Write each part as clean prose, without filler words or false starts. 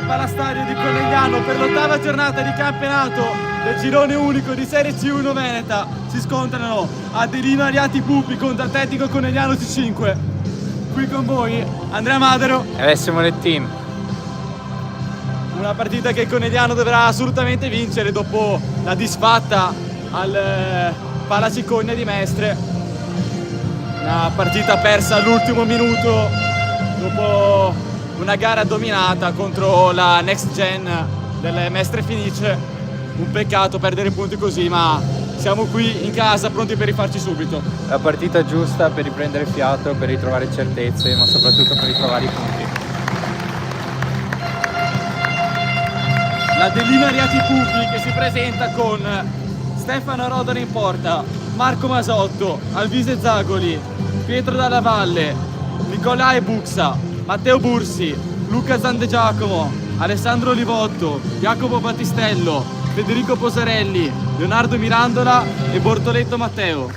Palastadio di Conegliano per l'8ª giornata di campionato del girone unico di Serie C1 Veneta. Si scontrano Adelino Ariati Pupi contro Atletico Conegliano C5. Qui con voi Andrea Madero e Alessio Molettin. Una partita che il Conegliano dovrà assolutamente vincere dopo la disfatta al Palacicogna di Mestre. Una partita persa all'ultimo minuto dopo una gara dominata contro la next gen delle Mestre Fenice. Un peccato perdere punti così, ma siamo qui in casa pronti per rifarci subito. La partita giusta per riprendere fiato, per ritrovare certezze, ma soprattutto per ritrovare i punti. L'Adelino Ariati Pupi che si presenta con Stefano Rodano in porta, Marco Masotto, Alvise Zagoli, Pietro Dalla Valle, Nicolai Buxa, Matteo Bursi, Luca Zandegiacomo, Alessandro Olivotto, Jacopo Battistello, Federico Posarelli, Leonardo Mirandola e Bortoletto Matteo.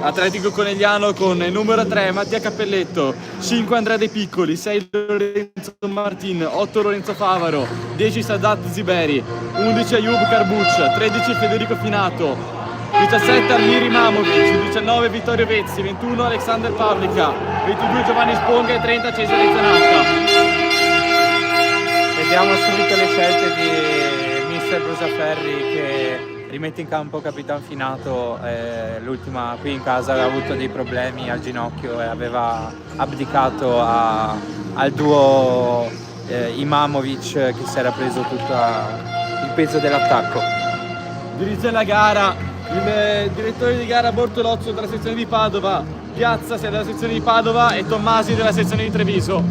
Atletico Conegliano con il numero 3 Mattia Cappelletto, 5 Andrea De Piccoli, 6 Lorenzo Martin, 8 Lorenzo Favaro, 10 Sadat Ziberi, 11 Ayub Carbuccia, 13 Federico Finato, 17 Almiri Mamovic, 19 Vittorio Vezzi, 21 Alexander Pavlica, 22 Giovanni Sponga e 30 Cesare Zanatta. Vediamo subito le scelte di mister Brusaferri che rimette in campo Capitan Finato. L'ultima qui in casa aveva avuto dei problemi al ginocchio e aveva abdicato al duo Imamovic che si era preso tutto il peso dell'attacco. Dirige la gara il direttore di gara Bortolozzo della sezione di Padova, Piazza della sezione di Padova e Tommasi della sezione di Treviso.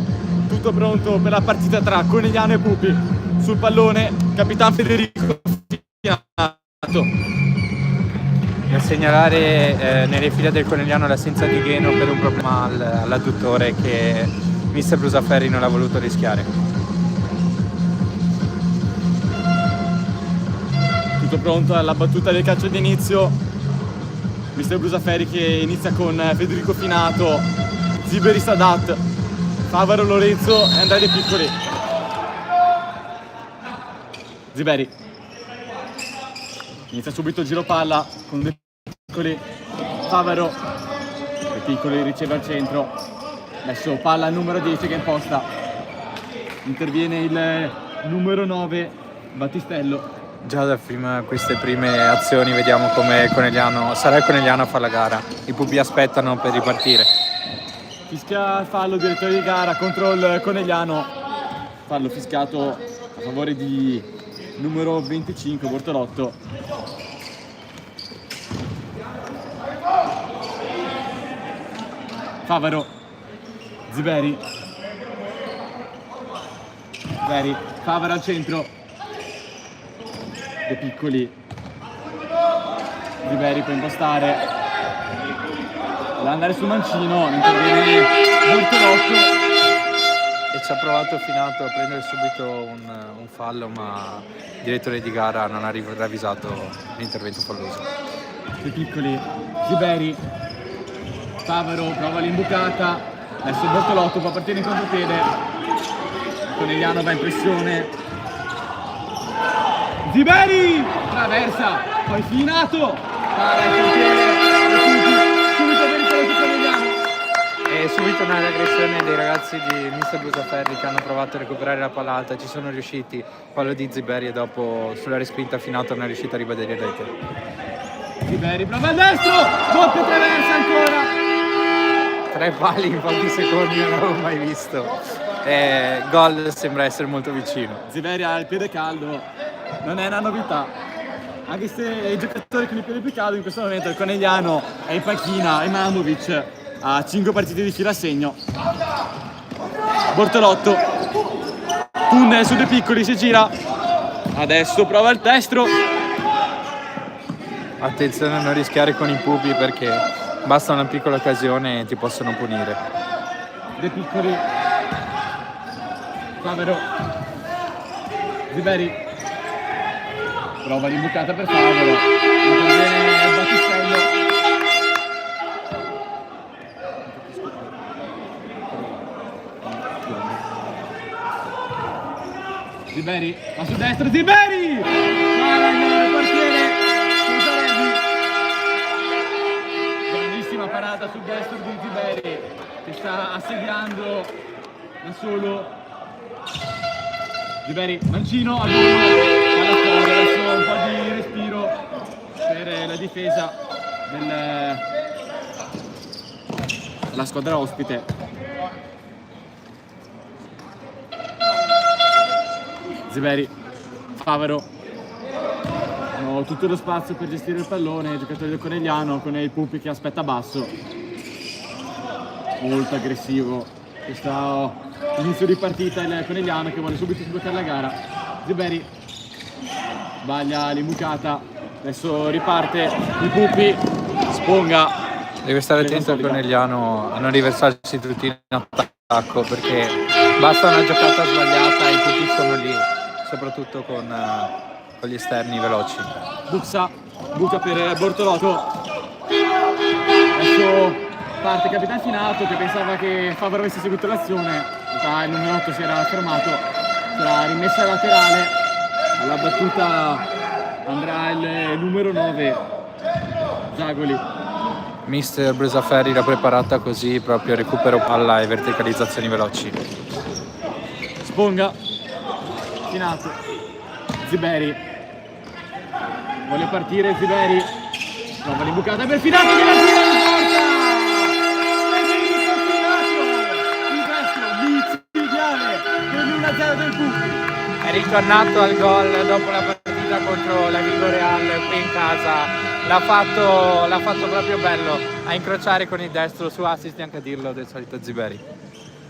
Tutto pronto per la partita tra Conegliano e Pupi. Sul pallone Capitan Federico Finato. E a segnalare nelle file del Conegliano l'assenza di Gheno per un problema all'adduttore che mister Brusaferri non ha voluto rischiare. Tutto pronto alla battuta del calcio d'inizio. Mister Brusaferri che inizia con Federico Finato, Ziberi Sadat, Favaro Lorenzo e Andrea De Piccoli. Ziberi inizia subito il giro palla con De Piccoli, Favaro, De Piccoli riceve al centro, adesso palla al numero 10 che imposta, interviene il numero 9 Battistello. Già da queste prime azioni vediamo come sarà il Conegliano a fare la gara. I Pupi aspettano per ripartire. Fischia il fallo direttore di gara contro il Conegliano, fallo fischiato a favore di numero 25 Bortolotto. Favaro, Ziberi, Favaro al centro, De Piccoli, Ziberi può impostare, deve andare sul mancino, interviene Bortolotto. E ci ha provato Finato a prendere subito un fallo, ma il direttore di gara non ha ravvisato l'intervento falloso. De Piccoli, Ziberi, Favaro prova l'imbucata, adesso Bortolotto può partire in contropiede, Conegliano va in pressione, Ziberi traversa, poi Finato, para il portiere, subito pericoloso Conegliano. E subito un'aggressione dei ragazzi di mister Brusaferri che hanno provato a recuperare la palla alta, ci sono riusciti, fallo di Ziberi e dopo sulla respinta Finato non è riuscito a ribadire il rete. Ziberi prova al destro, doppio traversa ancora. 3 pali in pochi secondi non l'avevo mai visto. Gol sembra essere molto vicino. Ziberi ha il piede caldo, non è una novità. Anche se i giocatori con il piede più caldo in questo momento il Conegliano è in panchina, Imamovic ha 5 partite di fila a segno. Bortolotto, tunnel su De Piccoli, si gira, adesso prova il destro. Attenzione a non rischiare con i Pupi perché basta una piccola occasione e ti possono punire. De Piccoli, Favaro, Ziberi, prova l'imbucata per Favaro, interviene Battistello. Ziberi va su destra, Ziberi! Il portiere Cosarelli. Grandissima parata sul destro di Ziberi che sta assediando da solo. Ziberi, mancino al volo alla squadra, adesso un po' di respiro per la difesa della squadra ospite. Ziberi, Favaro, hanno tutto lo spazio per gestire il pallone, il giocatore del Conegliano con il Pupi che aspetta basso, molto aggressivo questo inizio di partita, il Conegliano che vuole subito sbloccare la gara. Ziberi sbaglia l'imbucata, adesso riparte il Pupi, Sponga. Deve stare attento il Conegliano a non riversarsi tutti in attacco, perché basta una giocata sbagliata e i Pupi sono lì, soprattutto con gli esterni veloci. Bucca per Bortolotto, adesso parte Capitan Finato che pensava che Favaro avesse seguito l'azione, il numero 8 si era fermato, sarà rimessa laterale, alla battuta andrà il numero 9 Zagoli. Mister Brusaferri l'ha preparata così, proprio recupero palla e verticalizzazioni veloci. Sponga, Finato, Ziberi, vuole partire Ziberi, prova l'imbucata per Finato che la tira in porta! Per l'1-0 del Pupi. È ritornato al gol dopo la partita contro la Vigo Real qui in casa. L'ha fatto proprio bello a incrociare con il destro su assist, anche a dirlo del solito Ziberi.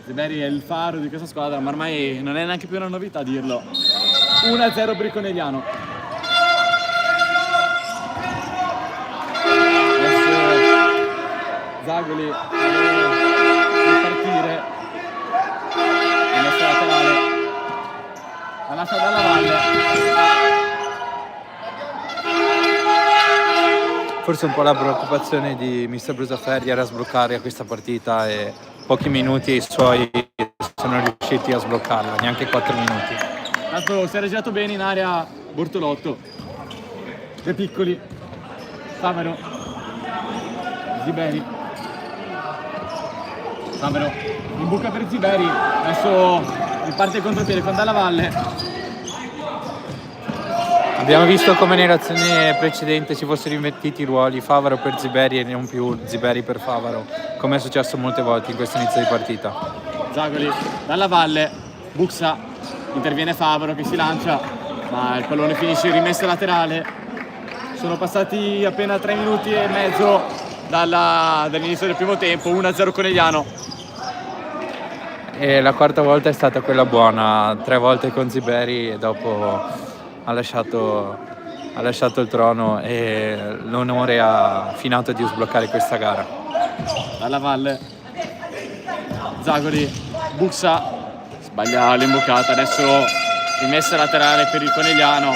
Ziberi è il faro di questa squadra, ma ormai non è neanche più una novità dirlo. 1-0 per il Conegliano. Adesso Zagoli deve partire. La nostra laterale. La lascia dalla valle. Forse un po' la preoccupazione di mister Brusaferri era sbloccare a questa partita e pochi minuti i suoi sono riusciti a sbloccarla, neanche 4 minuti. Tanto si era girato bene in area Bortolotto. De Piccoli, Favaro, Ziberi. Favaro, in buca per Ziberi, adesso riparte il contropiede con Dalla Valle. Abbiamo visto come nell'azione precedente si fossero invertiti i ruoli, Favaro per Ziberi e non più Ziberi per Favaro, come è successo molte volte in questo inizio di partita. Zagoli, Dalla Valle, Buxa, interviene Favaro che si lancia, ma il pallone finisce in rimessa laterale. Sono passati appena 3 minuti e mezzo dall'inizio del primo tempo, 1-0 Conegliano. E la quarta volta è stata quella buona, 3 volte con Ziberi e dopo ha lasciato il trono e l'onore ha Finato di sbloccare questa gara. Dalla Valle, Zagoli, Buxa, sbaglia l'imbucata, adesso rimessa laterale per il Conegliano.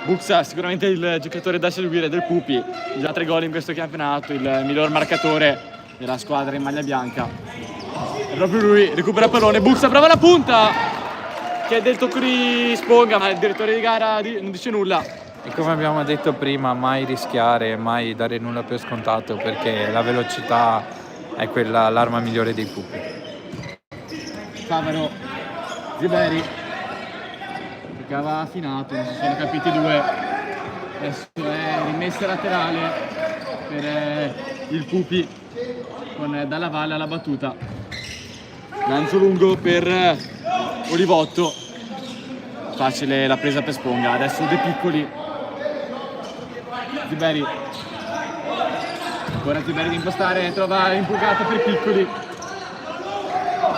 Buxa sicuramente il giocatore da seguire del Pupi, già 3 gol in questo campionato, il miglior marcatore della squadra in maglia bianca. È proprio lui, recupera il pallone, Buxa prova la punta! Che è del tocco di Sponga, ma il direttore di gara non dice nulla. E come abbiamo detto prima, mai rischiare, mai dare nulla per scontato, perché la velocità è l'arma migliore dei Pupi. Favaro, Ziberi, giocava Finato, non si sono capiti due. Adesso è rimessa laterale per il Pupi con Dalla Valle alla battuta. Lancio lungo per Olivotto, facile la presa per Sponga, adesso De Piccoli, Ziberi, ancora Ziberi di impostare, trova impugata per Piccoli,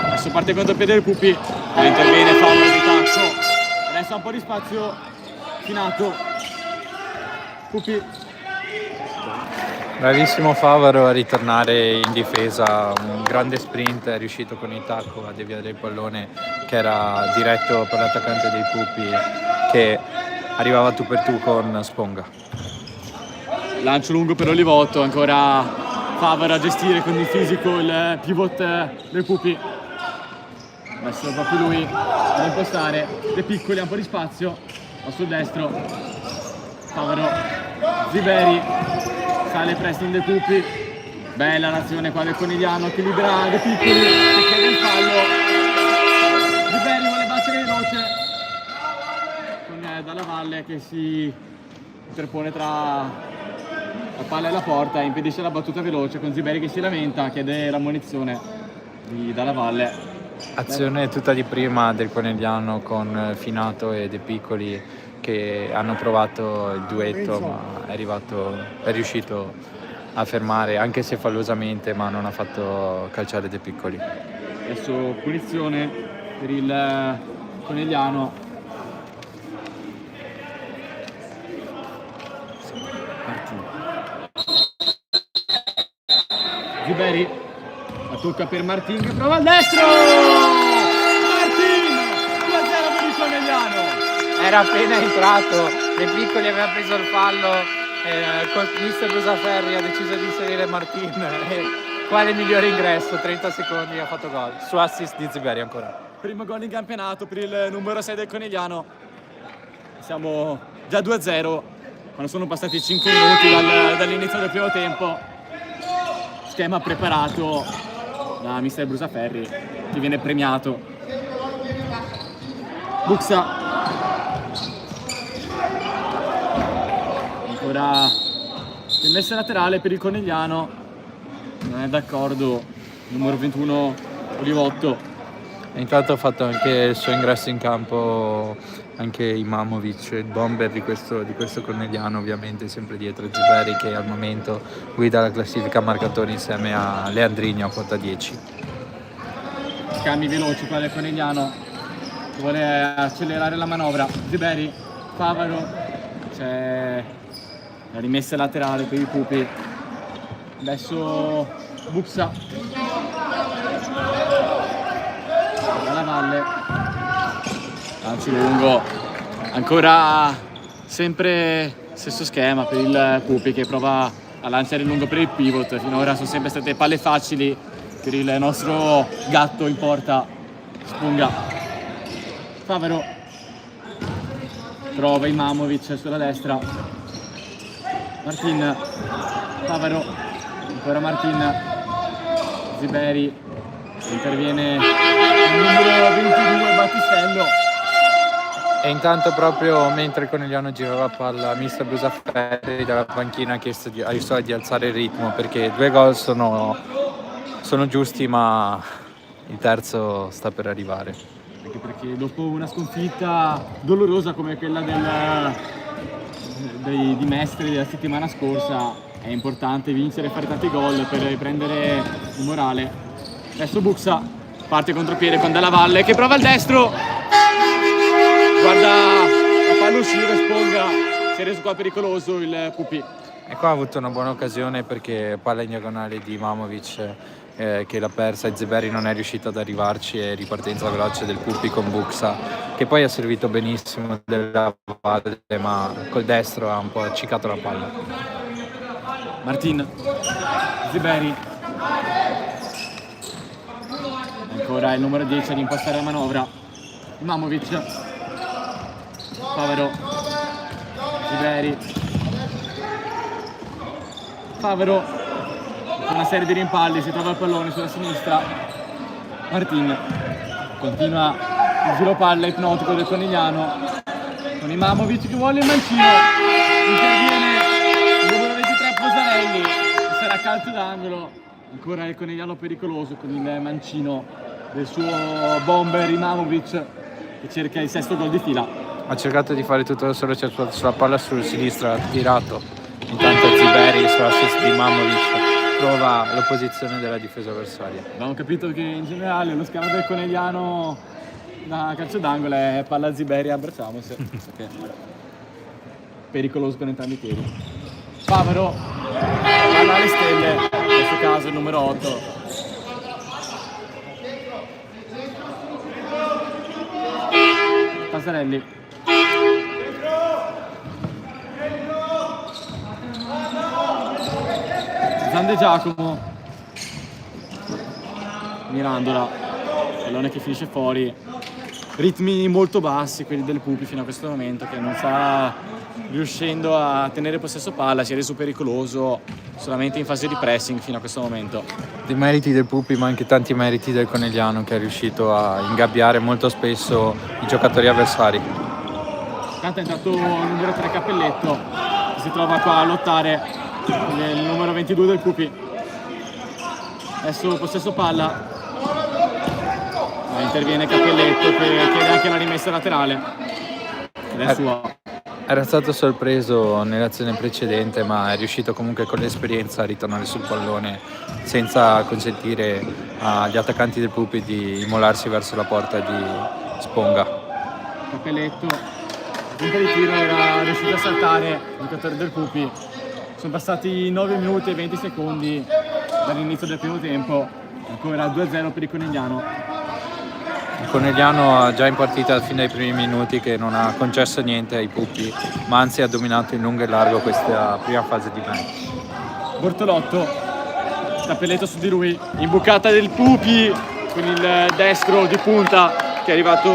adesso parte il contropiede del Pupi, e interviene Favaro di tacco, adesso ha un po' di spazio, Finato, Pupi. Bravissimo Favaro a ritornare in difesa, un grande sprint, è riuscito con il tacco a deviare il pallone che era diretto per l'attaccante dei Pupi che arrivava tu per tu con Sponga. Lancio lungo per Olivotto, ancora Favaro a gestire con il fisico il pivot del Pupi. messo proprio lui ad impostare. De Piccoli ha un po' di spazio, va sul destro, Favaro, Ziberi, sale presto in De Pupi, bella l'azione qua del Conigliano che libera De Piccoli, che chiede il fallo. Ziberi vuole battere veloce con Dalla Valle che si interpone tra la palla e la porta e impedisce la battuta veloce, con Ziberi che si lamenta, chiede l'ammonizione di Dalla Valle. Azione tutta di prima del Conegliano con Finato e De Piccoli che hanno provato il duetto, ma è riuscito a fermare, anche se fallosamente, ma non ha fatto calciare De Piccoli. Adesso punizione per il Conegliano. Ziberi, la tocca per Martin che prova al destro! Martin! 2-0 per il Conegliano! Era appena entrato, De Piccoli aveva preso il fallo, mister Brusaferri ha deciso di inserire Martin. Quale migliore ingresso, 30 secondi ha fatto gol, su assist di Ziberi ancora. Primo gol in campionato per il numero 6 del Conegliano. Siamo già 2-0 quando sono passati 5 minuti dall'inizio del primo tempo. Schema preparato da mister Brusaferri che viene premiato. Buxa. Ancora rimessa laterale per il Conegliano. Non è d'accordo il numero 21 Olivotto. E intanto ha fatto anche il suo ingresso in campo anche Imamovic, il bomber di questo Conegliano, ovviamente sempre dietro Ziberi che al momento guida la classifica marcatori insieme a Leandrino a quota 10. Scambi veloci qua del Conegliano che vuole accelerare la manovra. Ziberi, Favaro, c'è la rimessa laterale per i Pupi. Adesso Buxa, Dalla Valle, lancio lungo, ancora sempre stesso schema per il Pupi che prova a lanciare lungo per il pivot. Finora sono sempre state palle facili per il nostro gatto in porta Spunga. Favaro trova Imamovic sulla destra, Martin, Favaro, ancora Martin, Ziberi, interviene il numero 22 Battistello. E intanto proprio mentre il Conegliano girava palla, mister Brusaferri dalla panchina ha chiesto ai suoi di alzare il ritmo perché 2 gol sono giusti, ma il terzo sta per arrivare. Anche perché dopo una sconfitta dolorosa come quella di Mestre della settimana scorsa è importante vincere e fare tanti gol per riprendere il morale. Adesso Buxa parte contropiede con Dalla Valle che prova il destro, guarda la palla uscire, Sponga, si è reso qua pericoloso il Pupi. E qua ha avuto una buona occasione perché palla in diagonale di Imamovic che l'ha persa e Ziberi non è riuscito ad arrivarci, e ripartenza veloce del Pupi con Buxa che poi ha servito benissimo Della Valle, ma col destro ha un po' accicato la palla. Martin, Ziberi, ancora il numero 10 ad impostare la manovra, Imamovic, Favaro, Ziberi, Favaro, con una serie di rimpalli si trova il pallone sulla sinistra, Martin continua il giro palla ipnotico del Conigliano con Imamovic che vuole il mancino, interviene il numero 23 Posarelli che sarà calcio d'angolo. Ancora il Conigliano pericoloso con il mancino del suo bomber Imamovic che cerca il 6º gol di fila. Ha cercato di fare tutto da solo, sulla palla sul sinistra, ha tirato. Intanto Ziberi sull'assist di Imamovic trova l'opposizione della difesa avversaria. Abbiamo capito che in generale lo schema del Conegliano da calcio d'angolo è palla Ziberi a Bracciamos, perché pericoloso con entrambi i piedi. Favaro, palla alle stelle, in questo caso il numero 8. Pasarelli. Zande Giacomo. Mirandola. pallone che finisce fuori. Ritmi molto bassi quelli del Pupi fino a questo momento, che non sta riuscendo a tenere possesso palla, si è reso pericoloso solamente in fase di pressing fino a questo momento. Dei meriti del Pupi, ma anche tanti meriti del Conegliano, che è riuscito a ingabbiare molto spesso i giocatori avversari. Intanto è entrato il numero 3 Cappelletto, che si trova qua a lottare con il numero 22 del Pupi. Adesso possesso palla, interviene Cappelletto che chiede anche la rimessa laterale ed è sua. Era stato sorpreso nell'azione precedente, ma è riuscito comunque con l'esperienza a ritornare sul pallone senza consentire agli attaccanti del Pupi di immolarsi verso la porta di Sponga. Cappelletto, punta di tiro, era riuscito a saltare il giocatore del Pupi. Sono passati 9 minuti e 20 secondi dall'inizio del primo tempo, ancora 2-0 per il Conegliano. Il Conegliano ha già in partita fin dai primi minuti che non ha concesso niente ai Pupi, ma anzi ha dominato in lungo e largo questa prima fase di match. Bortolotto, Cappelletto su di lui, imbucata del Pupi con il destro di punta che è arrivato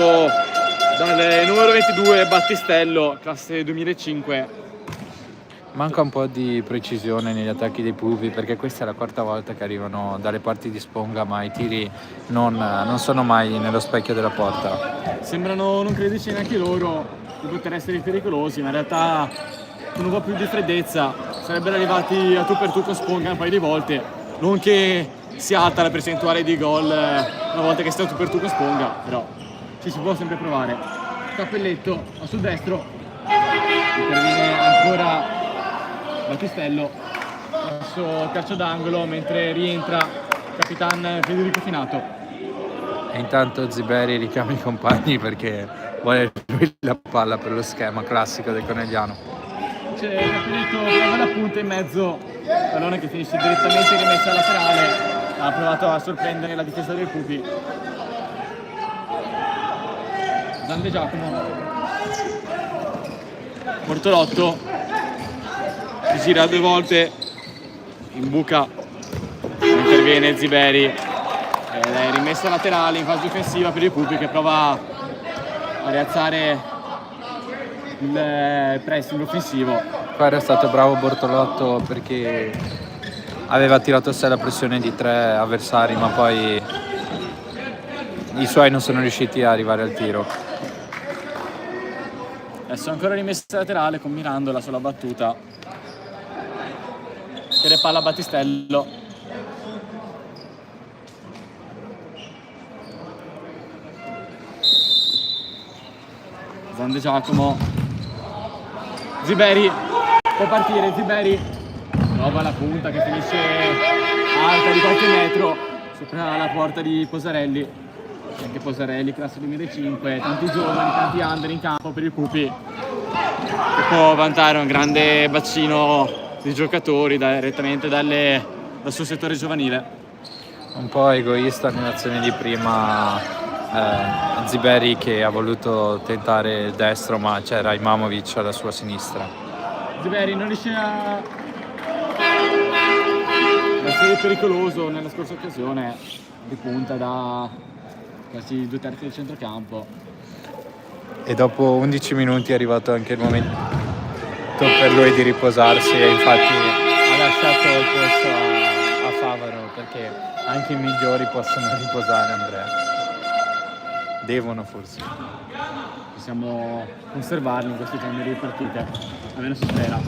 dal numero 22 Battistello, classe 2005. Manca un po' di precisione negli attacchi dei Pupi, perché questa è la quarta volta che arrivano dalle parti di Sponga, ma i tiri non sono mai nello specchio della porta. Sembrano non crederci neanche loro di poter essere pericolosi, ma in realtà con un po' più di freddezza sarebbero arrivati a tu per tu con Sponga un paio di volte. Non che si alta la percentuale di gol una volta che stai a tu per tu con Sponga, però ci si può sempre provare. Cappelletto sul destro, interviene ancora Battistello, adesso calcio d'angolo mentre rientra Capitan Federico Finato. E intanto Ziberi richiama i compagni perché vuole lui la palla per lo schema classico del Conegliano. C'è Cappelletto, prova la punta in mezzo, pallone che finisce direttamente rimessa laterale, ha provato a sorprendere la difesa del Pupi. Zande Giacomo, Bortolotto, si gira 2 volte, imbuca, interviene Ziberi ed è rimessa laterale in fase offensiva per il Pupi che prova a rialzare il pressing offensivo. Qua era stato bravo Bortolotto perché aveva tirato a sé la pressione di 3 avversari, ma poi i suoi non sono riusciti a arrivare al tiro. Adesso ancora rimessa laterale con Mirandola sulla battuta. Chiede palla a Battistello. Zande Giacomo. Ziberi. Può partire Ziberi. Trova la punta che finisce alta di qualche metro sopra la porta di Posarelli. Anche Posarelli, classe 2005. Tanti giovani, tanti under in campo per il Pupi, che può vantare un grande bacino di giocatori direttamente dal suo settore giovanile. Un po' egoista nell'azione di prima Ziberi, che ha voluto tentare il destro, ma c'era Imamovic alla sua sinistra. Ziberi non riesce a essere pericoloso nella scorsa occasione di punta da quasi 2/3 del centrocampo. E dopo 11 minuti è arrivato anche il momento per lui di riposarsi, e infatti ha lasciato il posto a Favaro, perché anche i migliori possono riposare, Andrea. Devono forse. Possiamo conservarli in questi generi di partite, almeno si spera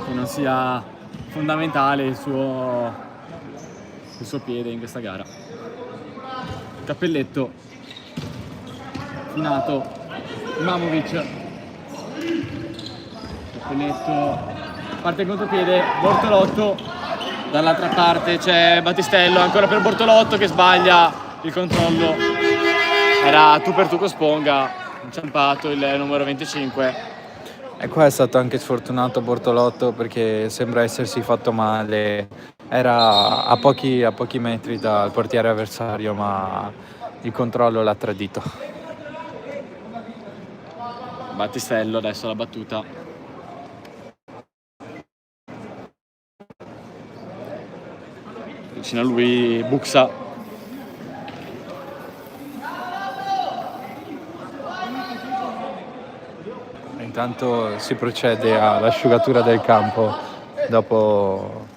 che non sia fondamentale il suo piede in questa gara. Cappelletto, Finato, Imamovic. Cappelletto, parte il contropiede, Bortolotto, dall'altra parte c'è Battistello, ancora per Bortolotto che sbaglia il controllo, era tu per tu con Sponga, inciampato il numero 25. E qua è stato anche sfortunato Bortolotto, perché sembra essersi fatto male, era a pochi metri dal portiere avversario, ma il controllo l'ha tradito. Battistello adesso la battuta. Vicino a lui Buxa. Intanto si procede all'asciugatura del campo dopo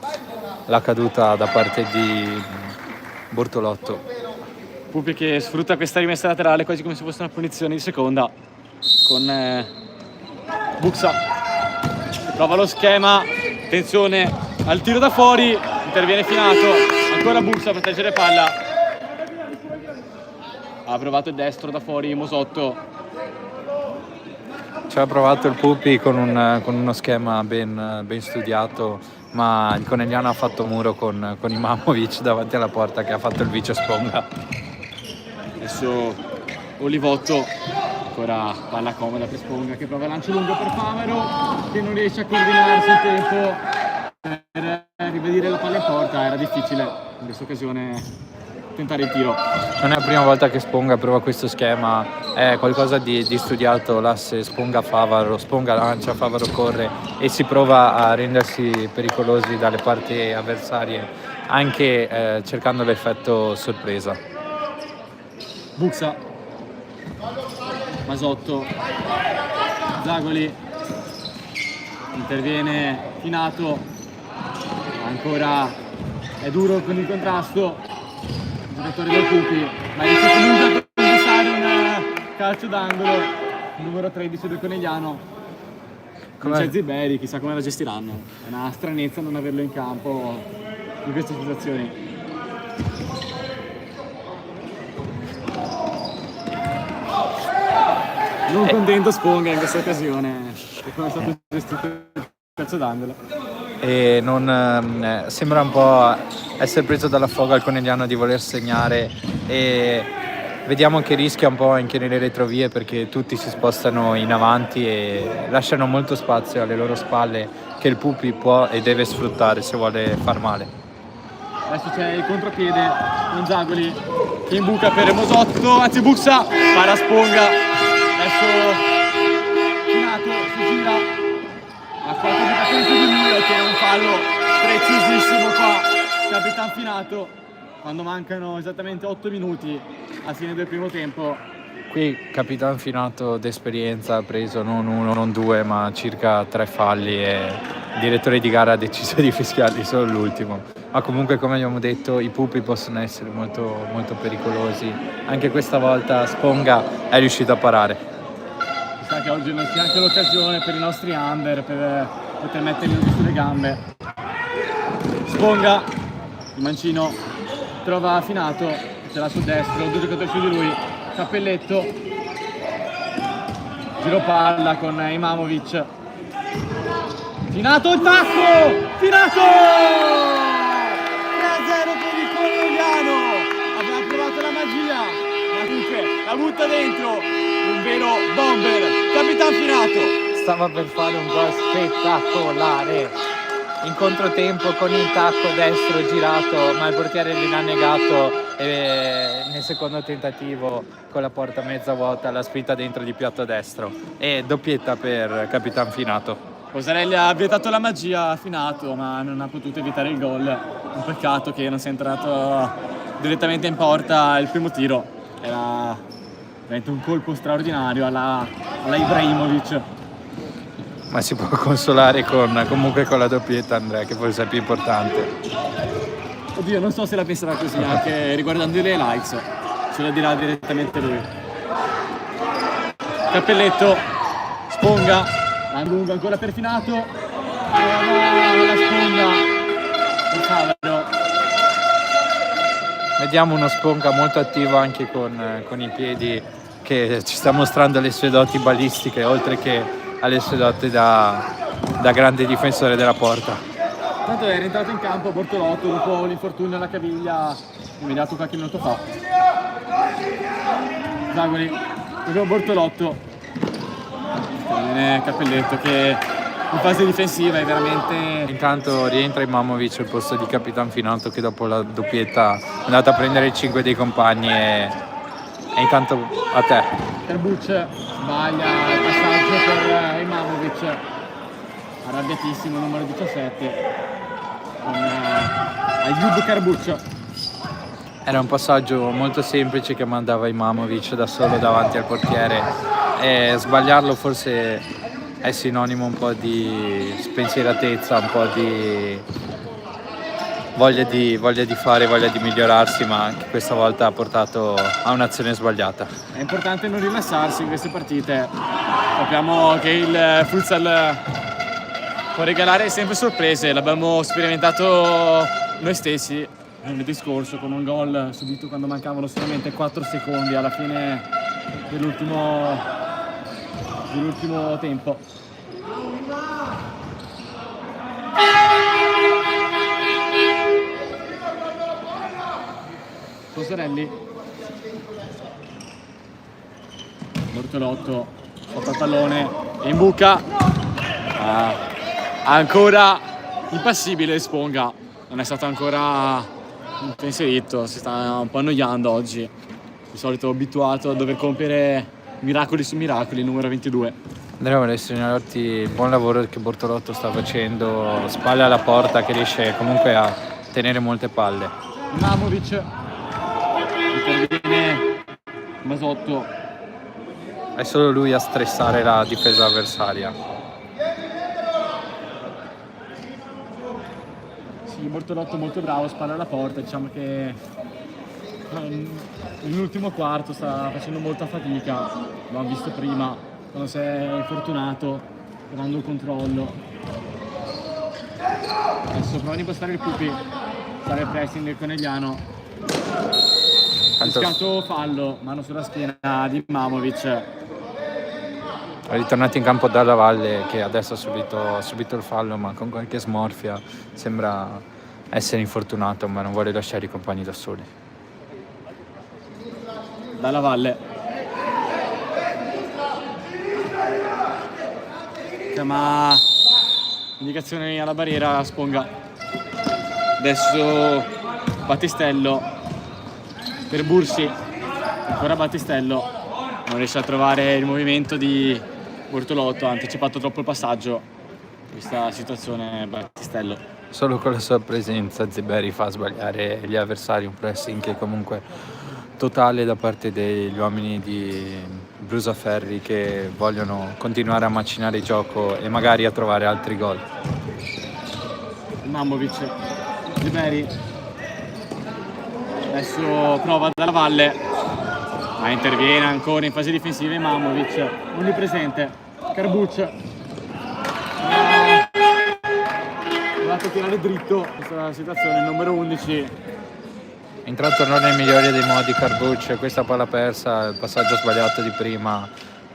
la caduta da parte di Bortolotto. Pupi che sfrutta questa rimessa laterale quasi come se fosse una punizione di seconda con Buxa. Prova lo schema, attenzione al tiro da fuori, interviene Finato, ancora Buxa a proteggere palla. Ha provato il destro da fuori Mosotto. Ci ha provato il Pupi con uno schema ben studiato, ma il Conegliano ha fatto muro con Imamovic davanti alla porta, che ha fatto il vice Sponga. Adesso Olivotto, ancora palla comoda per Sponga che prova lancio lungo per Favaro, che non riesce a coordinarsi in tempo per rivedere la palla in porta. Era difficile in questa occasione tentare il tiro. Non è la prima volta che Sponga prova questo schema, è qualcosa di studiato, l'asse Sponga-Favaro, Sponga lancia, Favaro corre e si prova a rendersi pericolosi dalle parti avversarie, anche cercando l'effetto sorpresa. Buxa, Masotto, Zagoli, interviene Finato, ancora è duro con il contrasto. Giocatore del Pupi, ma riesce comunque a conquistare un calcio d'angolo, il numero 13 del Conegliano. Non c'è Ziberi, chissà come la gestiranno. È una stranezza non averlo in campo in queste situazioni. Non contento Sponga in questa occasione per come è stato gestito il calcio d'angolo. E sembra un po' essere preso dalla foga il Conegliano di voler segnare, e vediamo che rischia un po' anche nelle retrovie, perché tutti si spostano in avanti e lasciano molto spazio alle loro spalle, che il Pupi può e deve sfruttare se vuole far male. Adesso c'è il contropiede con Zagoli che imbuca per Mosotto, anzi Buxa, para Sponga. Adesso Finato si gira. Ha fatto giocatori su di lui, ottiene un fallo precisissimo qua, Capitan Finato, quando mancano esattamente 8 minuti alla fine del primo tempo. Qui Capitan Finato d'esperienza ha preso non uno, non due, ma circa 3 falli, e il direttore di gara ha deciso di fischiarli solo l'ultimo. Ma comunque, come abbiamo detto, i Pupi possono essere molto, molto pericolosi. Anche questa volta Sponga è riuscito a parare. Sa che oggi non sia anche l'occasione per i nostri under per poter metterli sulle gambe. Sponga, il mancino trova Finato, ce l'ha sul destro, 2 giocatori su di lui, Cappelletto, giro palla con Imamovic. Finato, il tacco! Finato! 3-0 per il Conegliano, aveva provato la magia, ma comunque la butta dentro. Un vero bomber, Capitan Finato. Stava per fare un gol spettacolare in controtempo con il tacco destro girato, ma il portiere gliel'ha negato, e nel secondo tentativo con la porta mezza vuota l'ha spinta dentro di piatto destro, e doppietta per Capitan Finato. Posarelli ha vietato la magia a Finato, ma non ha potuto evitare il gol. Un peccato che non sia entrato direttamente in porta il primo tiro. Era veramente un colpo straordinario alla Ibrahimovic. Ma si può consolare comunque con la doppietta, Andrea, che forse è più importante. Oddio, non so se la penserà così anche riguardando le likes. Ce la dirà direttamente lui. Cappelletto, Sponga, la lunga ancora per Finato. La Sponga per Favaro. Vediamo uno Sponga molto attivo anche con i piedi, che ci sta mostrando le sue doti balistiche, oltre che alle sue doti da grande difensore della porta. Tanto è rientrato in campo Bortolotto dopo l'infortunio alla caviglia immediato qualche minuto fa. Zagoli, proprio Bortolotto. Viene Cappelletto che in fase difensiva è veramente... Intanto rientra Imamovic al posto di Capitan Finato, che dopo la doppietta è andato a prendere il 5 dei compagni, e intanto a te. Karbuc sbaglia il passaggio per Imamovic, arrabbiatissimo numero 17 con Ayub Karbuc. Era un passaggio molto semplice che mandava Imamovic da solo davanti al portiere, e sbagliarlo forse è sinonimo un po' di spensieratezza, un po' di voglia di fare, voglia di migliorarsi, ma anche questa volta ha portato a un'azione sbagliata. È importante non rilassarsi in queste partite. Sappiamo che il futsal può regalare sempre sorprese, l'abbiamo sperimentato noi stessi lunedì scorso con un gol subito quando mancavano solamente 4 secondi alla fine dell'ultimo tempo. Toserelli, Bortolotto sotto il pallone e in buca, ancora impassibile Sponga, non è stato ancora inserito, si sta un po' annoiando oggi, di solito abituato a dover compiere miracoli su miracoli, numero 22. Andrea, vorrei segnalarti il buon lavoro che Bortolotto sta facendo, spalle alla porta, che riesce comunque a tenere molte palle. Mamovic, interviene Masotto. È solo lui a stressare la difesa avversaria. Sì, Bortolotto molto bravo, spalla alla porta, diciamo che nell'ultimo quarto sta facendo molta fatica, l'abbiamo visto prima, quando si è infortunato, prendendo il controllo. Adesso prova ad impostare il Pupi, fare il pressing del Conegliano. Rischiato fallo, mano sulla schiena di Mamovic. È ritornato in campo Dalla Valle, che adesso ha subito il fallo, ma con qualche smorfia sembra essere infortunato, ma non vuole lasciare i compagni da soli. Dalla Valle chiama indicazioni alla barriera, Sponga. Adesso Battistello per Bursi, ancora Battistello, non riesce a trovare il movimento di Bortolotto, ha anticipato troppo il passaggio. Questa situazione Battistello. Solo con la sua presenza Ziberi fa sbagliare gli avversari, un pressing che comunque totale da parte degli uomini di Brusaferri, che vogliono continuare a macinare il gioco e magari a trovare altri gol. Mamovic, Ziberi, adesso prova Dalla Valle, ma interviene ancora in fase difensiva Mamovic, onnipresente, Carbucci, ha provato a tirare dritto questa situazione, il numero 11. È entrato non nel migliore dei modi Carbucci, questa palla persa, il passaggio sbagliato di prima,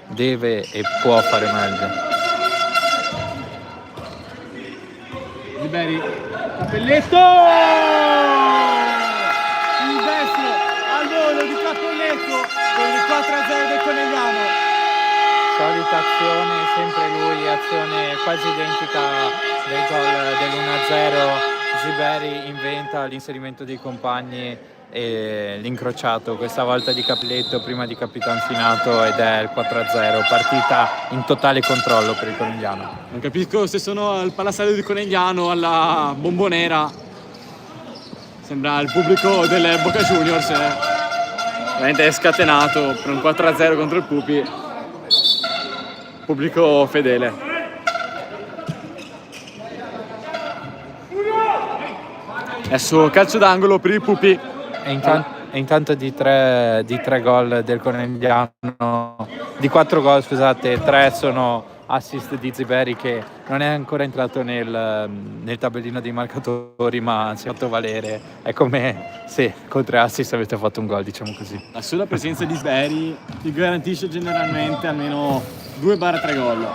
deve e può fare meglio. Ziberi, Cappelletto! Il destro al volo di Cappelletto con il 4-0 del Conegliano. Solita azione, sempre lui, azione quasi identica del gol dell'1-0. Ziberi inventa l'inserimento dei compagni e l'incrociato, questa volta di Cappelletto prima di Capitan Finato, ed è il 4-0, partita in totale controllo per il Conegliano. Non capisco se sono al Palastadio di Conegliano, alla Bombonera, sembra il pubblico del Boca Juniors, veramente è scatenato per un 4-0 contro il Pupi, pubblico fedele. Adesso calcio d'angolo per il Pupi. E intanto di tre gol del Conegliano, di 4 gol scusate, 3 sono assist di Ziberi, che non è ancora entrato nel tabellino dei marcatori, ma si è fatto valere. È come se con 3 assist avete fatto un gol, diciamo così. La sola presenza di Ziberi ti garantisce generalmente almeno 2-3 gol.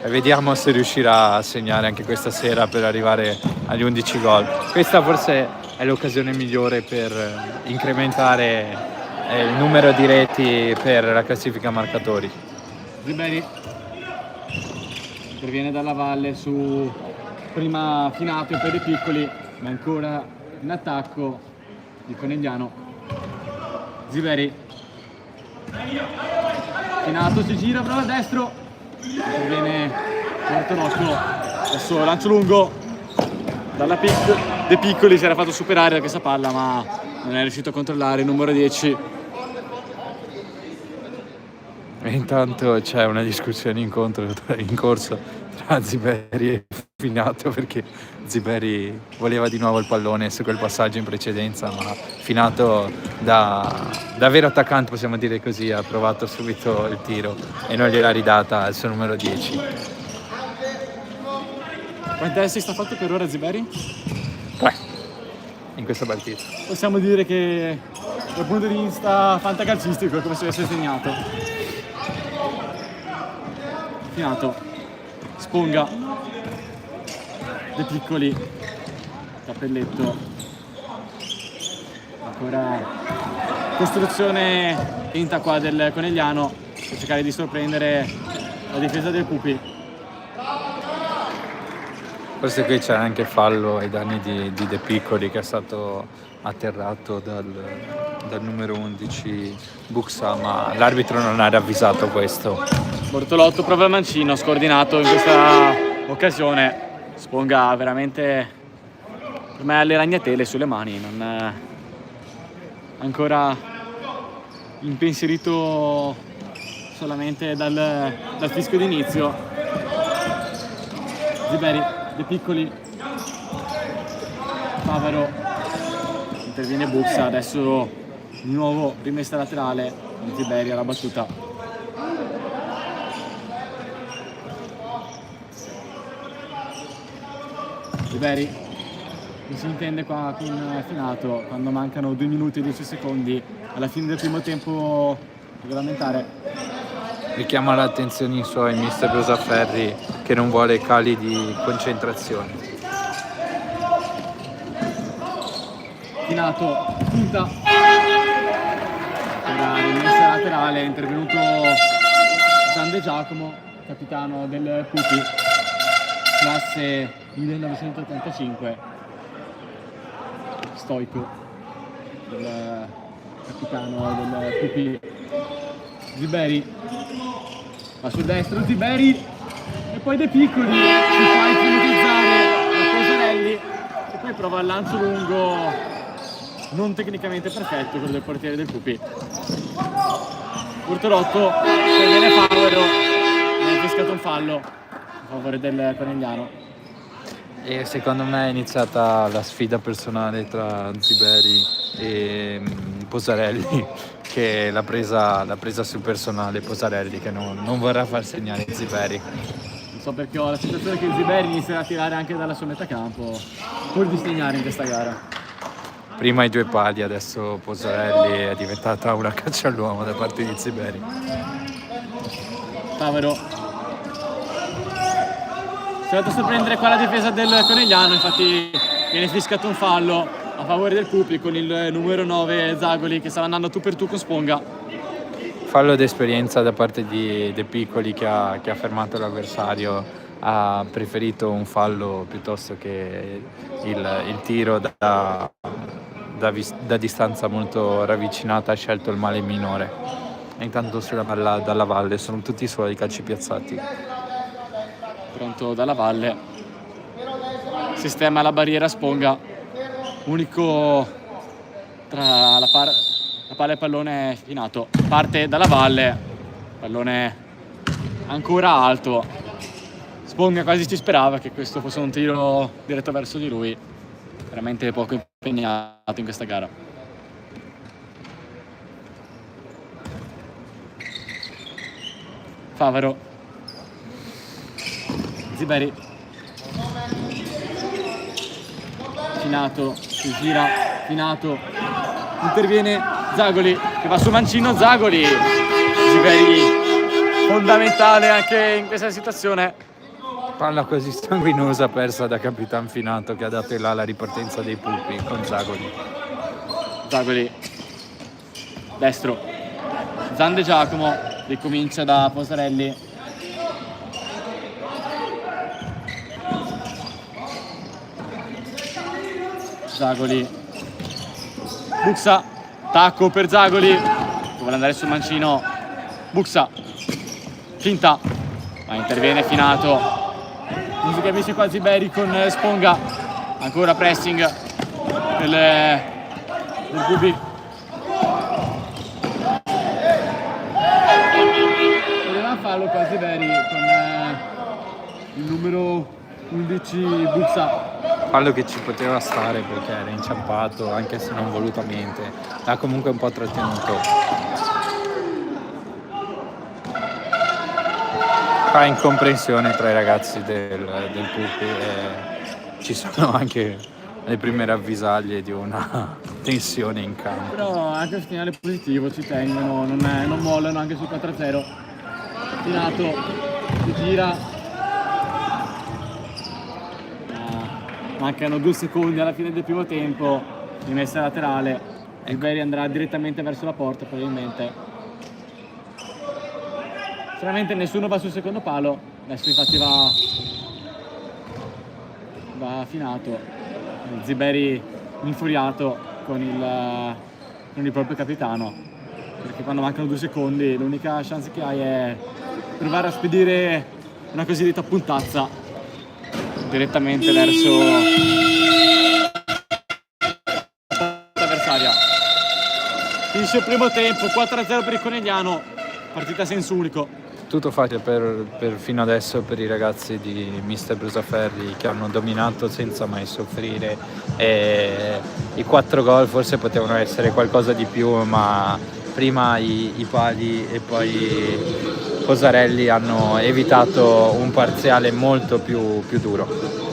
E vediamo se riuscirà a segnare anche questa sera per arrivare agli 11 gol. Questa forse è l'occasione migliore per incrementare il numero di reti per la classifica marcatori. Ziberi interviene Dalla Valle su prima Finato e per i piccoli, ma ancora in attacco il Conegliano. Ziberi, Finato si gira, prova a destro, interviene Bortolotto, adesso lancio lungo dalla De Piccoli, si era fatto superare da questa palla ma non è riuscito a controllare il numero 10. E intanto c'è una discussione in corso tra Ziberi e Finato, perché Ziberi voleva di nuovo il pallone su quel passaggio in precedenza, ma Finato da vero attaccante, possiamo dire così, ha provato subito il tiro e non gliel'ha ridata al suo numero 10. Quanti assist ha fatto per ora Ziberi? 3 in questa partita. Possiamo dire che dal punto di vista fantacalcistico è come se avesse segnato. Finato, Sponga, De Piccoli, Cappelletto, ancora costruzione lenta qua del Conegliano per cercare di sorprendere la difesa del Pupi. Forse qui c'è anche fallo ai danni di De Piccoli, che è stato atterrato dal numero 11 Buxa, ma l'arbitro non ha ravvisato questo. Bortolotto prova il mancino, scordinato in questa occasione. Sponga veramente per me ha le ragnatele sulle mani, non ancora impensierito solamente dal fischio d'inizio. Ziberi, De Piccoli, Favaro, interviene Buxa, adesso di nuovo rimessa laterale, Ziberi alla battuta. Ziberi non si intende qua con Finato quando mancano 2 minuti e 10 secondi alla fine del primo tempo regolamentare. Richiama l'attenzione i suoi mister Brusaferri, che non vuole cali di concentrazione. Finato, punta, era rimessa laterale, è intervenuto Gian De Giacomo, capitano del Pupi, classe 1985, stoico, il capitano del Pupi. Ziberi va sul destro, Ziberi e poi De Piccoli si fa ipnotizzare da Posarelli e poi prova il lancio lungo non tecnicamente perfetto, quello del portiere del Pupi. Bortolotto viene Favaro, ha fiscato un fallo a favore del Conegliano. E secondo me è iniziata la sfida personale tra Ziberi e Posarelli, che l'ha presa sul personale Posarelli, che non vorrà far segnare Ziberi. Non so perché ho la sensazione che Ziberi inizierà a tirare anche dalla sua metà campo pur di segnare in questa gara. Prima i 2 pali, adesso Posarelli, è diventata una caccia all'uomo da parte di Ziberi. Favaro si è fatto sorprendere qua la difesa del Conegliano, infatti viene fiscato un fallo a favore del Pupi con il numero 9 Zagoli che stava andando tu per tu con Sponga. Fallo d'esperienza da parte di De Piccoli, che ha fermato l'avversario, ha preferito un fallo piuttosto che il tiro da distanza molto ravvicinata, ha scelto il male minore. E intanto sulla palla dalla valle sono tutti i suoi calci piazzati. Pronto dalla valle, sistema la barriera Sponga, unico tra la palla e il pallone è Finato, parte dalla valle, pallone ancora alto. Sponga quasi ci sperava che questo fosse un tiro diretto verso di lui, veramente poco impegnato in questa gara. Favaro, Ziberi, Finato, si gira, Finato, interviene Zagoli che va sul mancino, Zagoli, Ziberi fondamentale anche in questa situazione. Palla quasi sanguinosa persa da Capitan Finato, che ha dato là la ripartenza dei Pupi con Zagoli. Zagoli, destro, Gian De Giacomo, ricomincia da Posarelli. Zagoli, Buxa, tacco per Zagoli, vuole andare sul mancino, Buxa, finta, ma interviene Finato, non si capisce qua Ziberi con Sponga, ancora pressing del Pupi. fallo qua Ziberi con il numero 11 Buzza. Fallo che ci poteva stare perché era inciampato, anche se non volutamente, l'ha comunque un po' trattenuto. Fa incomprensione tra i ragazzi del Pupi e ci sono anche le prime ravvisaglie di una tensione in campo. Però anche un segnale positivo, ci tengono, non mollano anche sul 4-0. Finato, si gira. Mancano 2 secondi alla fine del primo tempo, rimessa laterale. Ziberi andrà direttamente verso la porta probabilmente. Sicuramente nessuno va sul secondo palo, adesso infatti va Finato. Ziberi infuriato con il proprio capitano, perché quando mancano 2 secondi l'unica chance che hai è provare a spedire una cosiddetta puntazza direttamente verso l'avversaria. Finisce il primo tempo, 4-0 per il Conegliano, partita a senso unico. Tutto facile per fino adesso per i ragazzi di Mister Brusaferri, che hanno dominato senza mai soffrire, e i 4 gol forse potevano essere qualcosa di più, ma prima i pali e poi Cosarelli hanno evitato un parziale molto più duro.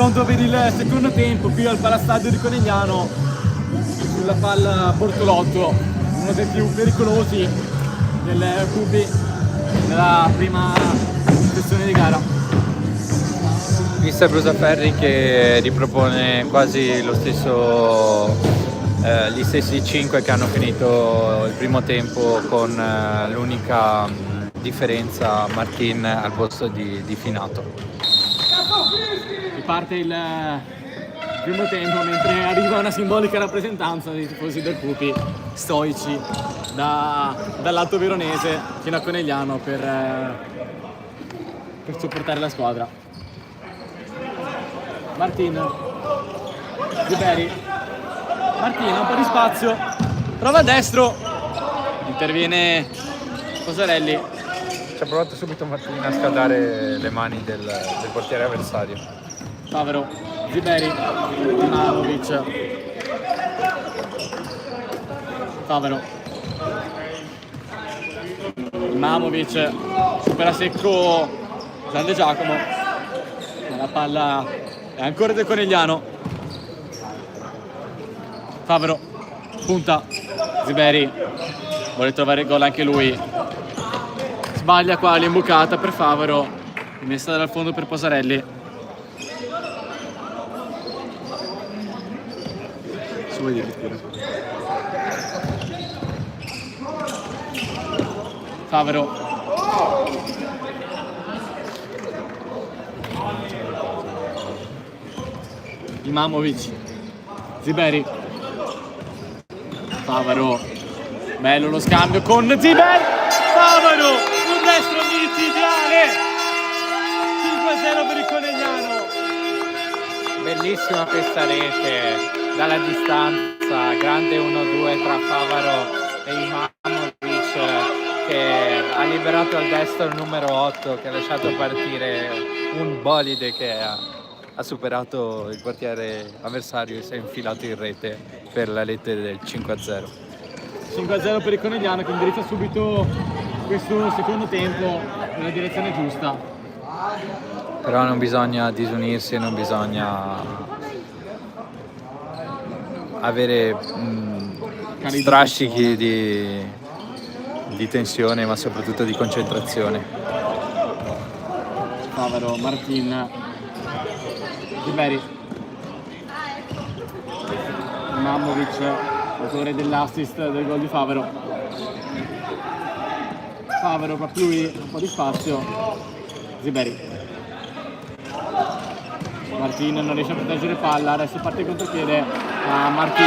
pronto per il secondo tempo qui al Palastadio di Conegliano, sulla palla Bortolotto, uno dei più pericolosi del QB nella prima sessione di gara. Mister Brusaferri che ripropone quasi lo stesso, gli stessi 5 che hanno finito il primo tempo, con l'unica differenza Martin al posto di Finato. Riparte il primo tempo mentre arriva una simbolica rappresentanza dei tifosi del Cupi stoici dall'Alto Veronese fino a Conegliano per supportare la squadra. Martin, Ziberi, Martin ha un po' di spazio, prova a destro, interviene Posarelli. Ci ha provato subito Martin a scaldare le mani del portiere avversario. Favero, Ziberi, Ivanovic, Favero, Imamovic, supera secco Grande Giacomo, la palla è ancora del Conegliano. Favero, punta, Ziberi, vuole trovare il gol anche lui, sbaglia qua l'imbucata per Favero, messa dal fondo per Posarelli. Su vuoi dire pure. Favero, Imamovic, Ziberi, Favero, bello lo scambio con Ziberi, Favero, un destro micidiale, 5-0 per il Conegliano. Bellissima questa rete dalla distanza, grande 1-2 tra Favaro e Imamovic, che ha liberato al destro il numero 8, che ha lasciato partire un bolide che ha superato il portiere avversario e si è infilato in rete per la rete del 5-0. 5-0 per il Conegliano che indirizza subito questo secondo tempo nella direzione giusta. Però non bisogna disunirsi e non bisogna avere strascichi di tensione, ma soprattutto di concentrazione. Favero, Martin, Ziberi, Imamovic, autore dell'assist del gol di Favero. Favero, proprio lui, un po' di spazio. Ziberi. Martin non riesce a proteggere palla, adesso parte il contropiede, ma Martin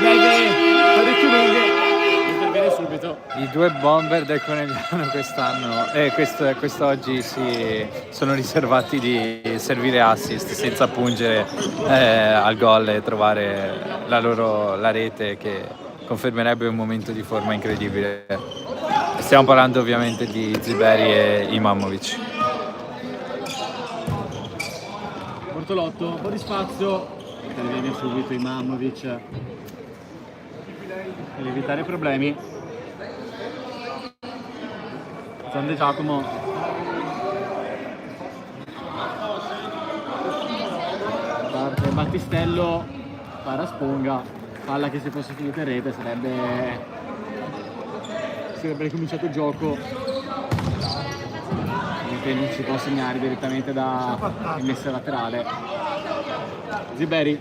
leghe parecchio lunghe, interviene subito. I due bomber del Conegliano quest'anno e quest'oggi si sono riservati di servire assist senza pungere al gol e trovare la rete, che confermerebbe un momento di forma incredibile. Stiamo parlando ovviamente di Ziberi e Imamovic. Bortolotto, un po' di spazio, interviene subito Imamovic per evitare problemi. Grande Giacomo, parte Battistello, para Sponga, palla che se fosse finita in rete sarebbe ricominciato il gioco. Non si può segnare direttamente da messa laterale. Ziberi,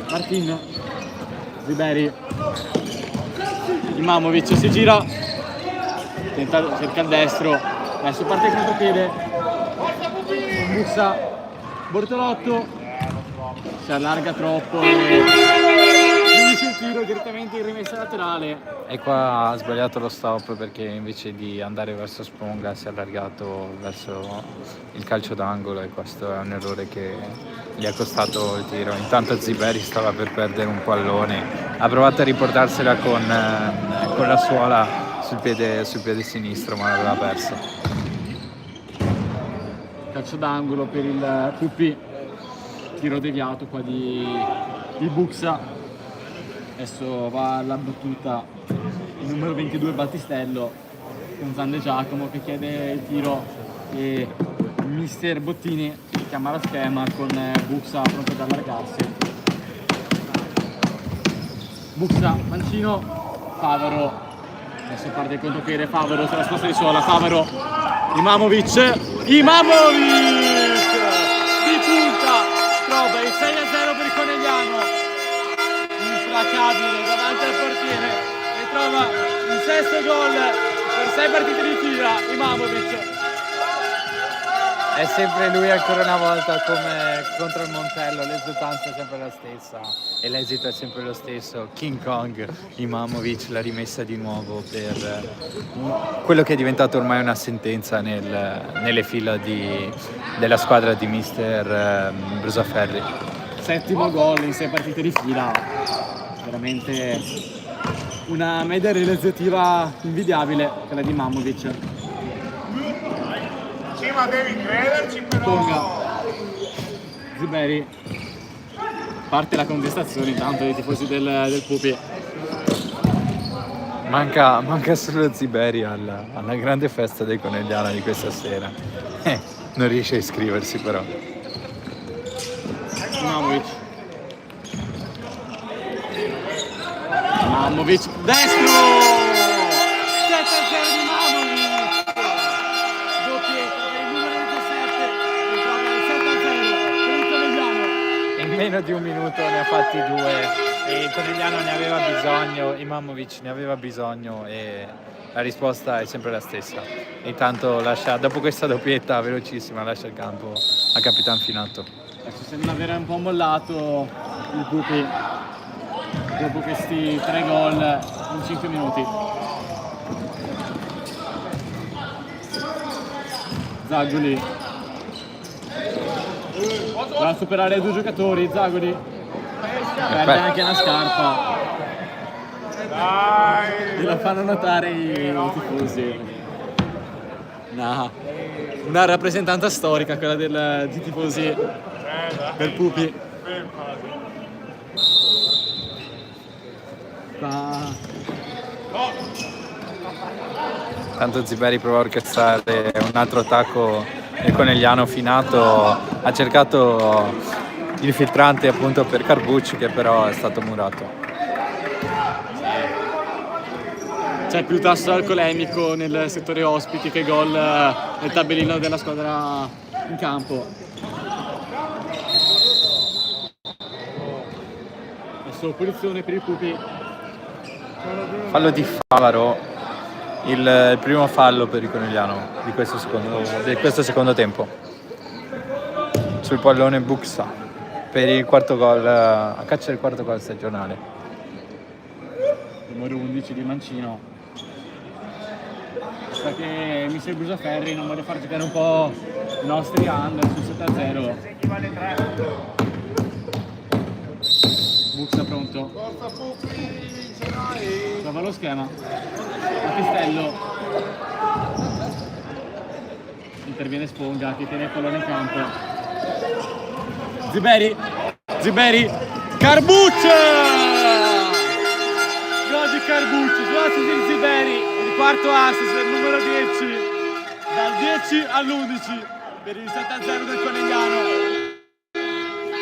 Martin, Ziberi, Imamovic si gira, cerca il destro, adesso parte il contropiede, bussa Bortolotto, si allarga troppo e finisce il tiro direttamente in rimessa laterale. E qua ha sbagliato lo stop, perché invece di andare verso Sponga si è allargato verso il calcio d'angolo, e questo è un errore che gli è costato il tiro. Intanto Ziberi stava per perdere un pallone, ha provato a riportarsela con la suola sul piede sinistro, ma l'aveva persa. Calcio d'angolo per il QP, tiro deviato qua di Buxa. Adesso va alla battuta il numero 22 Battistello con Grande Giacomo che chiede il tiro e mister Bottini chiama lo schema con Buxa pronto ad allargarsi. Buxa, mancino, Favaro, adesso parte il contropiede, Favaro se la sposta di sola, Favaro, Imamovic di punta, trova il 6-0 per il Conegliano, implacabile davanti al portiere e trova il sesto gol per 6 partite di fila, Imamovic. È sempre lui ancora una volta come contro il Montello, l'esultanza è sempre la stessa e l'esito è sempre lo stesso. King Kong, Imamovic l'ha rimessa di nuovo per quello che è diventato ormai una sentenza nelle fila della squadra di mister Brusaferri. Settimo gol in 6 partite di fila, veramente una media realizzativa invidiabile quella di Imamovic. Sì, ma devi crederci però. Tonga, Ziberi, parte la contestazione intanto dei tifosi del Pupi. Manca solo Ziberi alla grande festa del Conegliano di questa sera. Non riesce a iscriversi però. Imamovic, destro! 7-0 di Imamovic! Doppietta per il numero 17 che trova il 7-0 per il Conegliano. In meno di un minuto ne ha fatti 2 e il Conegliano ne aveva bisogno, Imamovic ne aveva bisogno e la risposta è sempre la stessa. Intanto dopo questa doppietta velocissima lascia il campo a Capitan Finato. Adesso sembra avere un po' mollato il Pupi dopo questi 3 gol in 5 minuti. Zaguli va a superare 2 giocatori, Zaguli perde anche una scarpa e la fanno notare i tifosi. Una rappresentanza storica quella dei tifosi del Pupi. Tanto Ziberi prova a orchestrare un altro attacco del Conegliano. Finato ha cercato il filtrante appunto per Carbucci che però è stato murato. C'è più tasso alcolemico nel settore ospiti che gol nel tabellino della squadra in campo. Adesso punizione per il Pupi. Fallo di Favaro, il primo fallo per il Conegliano di questo secondo tempo. Sul pallone Buxa per il quarto gol, a caccia del quarto gol stagionale. Numero 11 di Mancino. Sa che mister Brusaferri non vuole far giocare un po' i nostri under sul 7-0. Buxa pronto. Trova lo schema. Battistello. Interviene Sponga che tiene il pallone in campo. Ziberi. Carbucci! Gol di Carbucci, su assist di Ziberi. Il quarto assist del numero 10. Dal 10 all'11 per il 7-0 del Conegliano.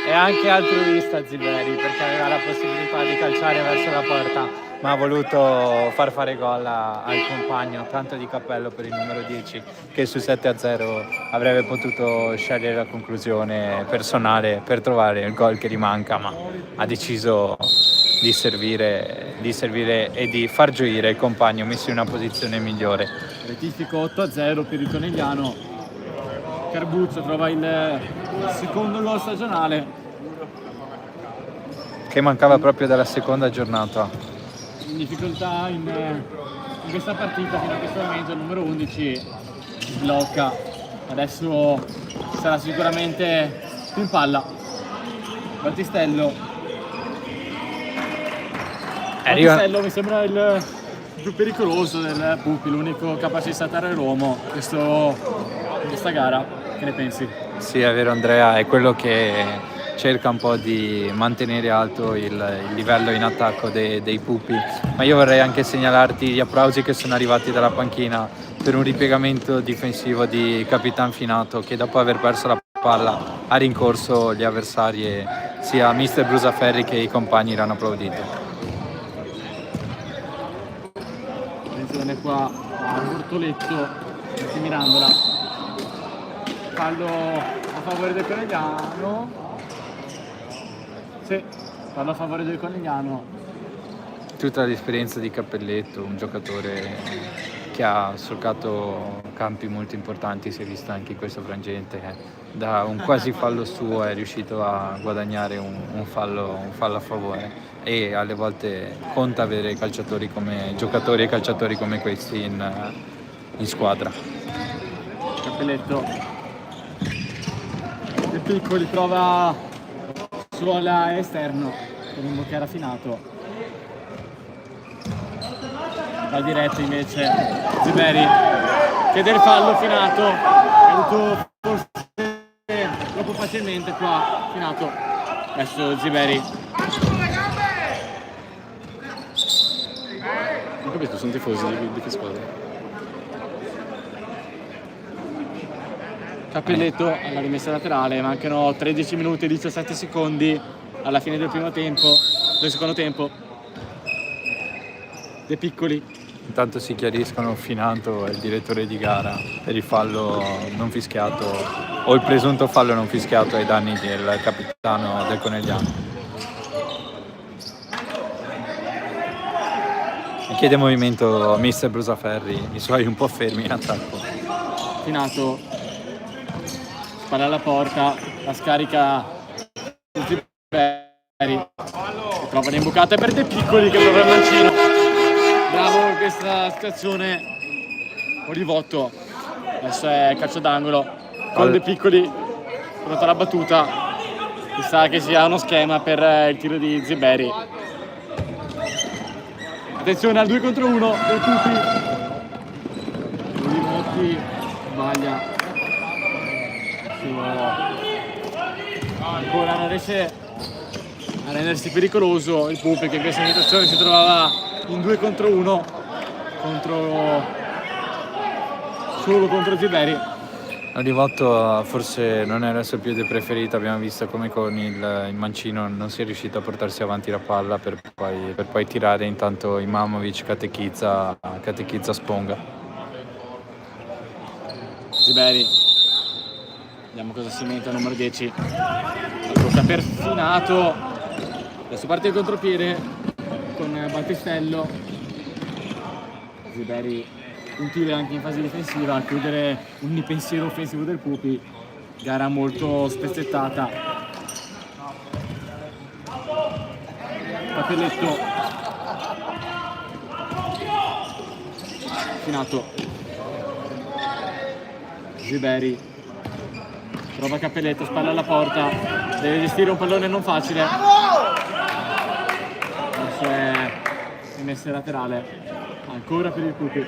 E anche altruista Ziberi perché aveva la possibilità di calciare verso la porta ma ha voluto far fare gol al compagno, tanto di cappello per il numero 10 che sul 7-0 avrebbe potuto scegliere la conclusione personale per trovare il gol che gli manca, ma ha deciso di servire e di far gioire il compagno messo in una posizione migliore. Rettifico 8-0 per il Conegliano. Carbuccio trova il secondo gol stagionale che mancava proprio dalla seconda giornata. in difficoltà in questa partita fino a questo momento. Il numero 11 si blocca, adesso sarà sicuramente più in palla. Battistello mi sembra il più pericoloso del Pupi, l'unico capace di saltare l'uomo in questa gara. Che ne pensi? Sì, è vero Andrea, è quello che cerca un po' di mantenere alto il livello in attacco dei Pupi, ma io vorrei anche segnalarti gli applausi che sono arrivati dalla panchina per un ripiegamento difensivo di Capitan Finato, che dopo aver perso la palla ha rincorso gli avversari e sia mister Brusaferri che i compagni l'hanno applaudito. Attenzione qua a Bortoletto, Mirandola, fallo a favore del Conegliano. Sì, fallo a favore del Conegliano. Tutta l'esperienza di Cappelletto, un giocatore che ha solcato campi molto importanti, si è visto anche in questo frangente. Da un quasi fallo suo è riuscito a guadagnare un fallo a favore, e alle volte conta avere giocatori e calciatori come questi in squadra. Cappelletto De Piccoli prova suola esterno per imboccare a Finato. Va diretto invece Ziberi, chiede il fallo. Finato, caduto forse troppo facilmente qua. Finato, adesso Ziberi. Non capisco, sono tifosi di che squadra? Cappelletto alla rimessa laterale, mancano 13 minuti e 17 secondi alla fine del secondo tempo. De Piccoli. Intanto si chiariscono Finato e il direttore di gara per il fallo non fischiato, o il presunto fallo non fischiato ai danni del capitano del Conegliano. E chiede movimento a mister Brusaferri, i suoi un po' fermi in attacco. Finato, spalla alla porta, la scarica Ziberi, trova l'imbucata per De Piccoli che prova il mancino. Bravo in questa situazione Olivotto. Adesso è calcio d'angolo con De Piccoli pronto alla battuta. Si sa che sia uno schema per il tiro di Ziberi. Attenzione al 2 contro 1 del Pupi. Olivotti sbaglia. Ancora non riesce a rendersi pericoloso il Pupi, che in questa situazione si trovava in 2 contro 1 solo contro Ziberi. Olivotto forse non è la sua piede preferita, abbiamo visto come con il mancino non si è riuscito a portarsi avanti la palla per poi tirare. Intanto Imamovic catechizza Sponga. Ziberi, vediamo cosa si mette al numero 10, la tocca per Finato, adesso parte il contropiede con Battistello. Ziberi utile anche in fase difensiva a chiudere ogni pensiero offensivo del Pupi. Gara molto spezzettata. Cappelletto, Finato, Ziberi trova Cappelletto, spalla alla porta, deve gestire un pallone non facile. Adesso è rimessa laterale ancora per il Pupi.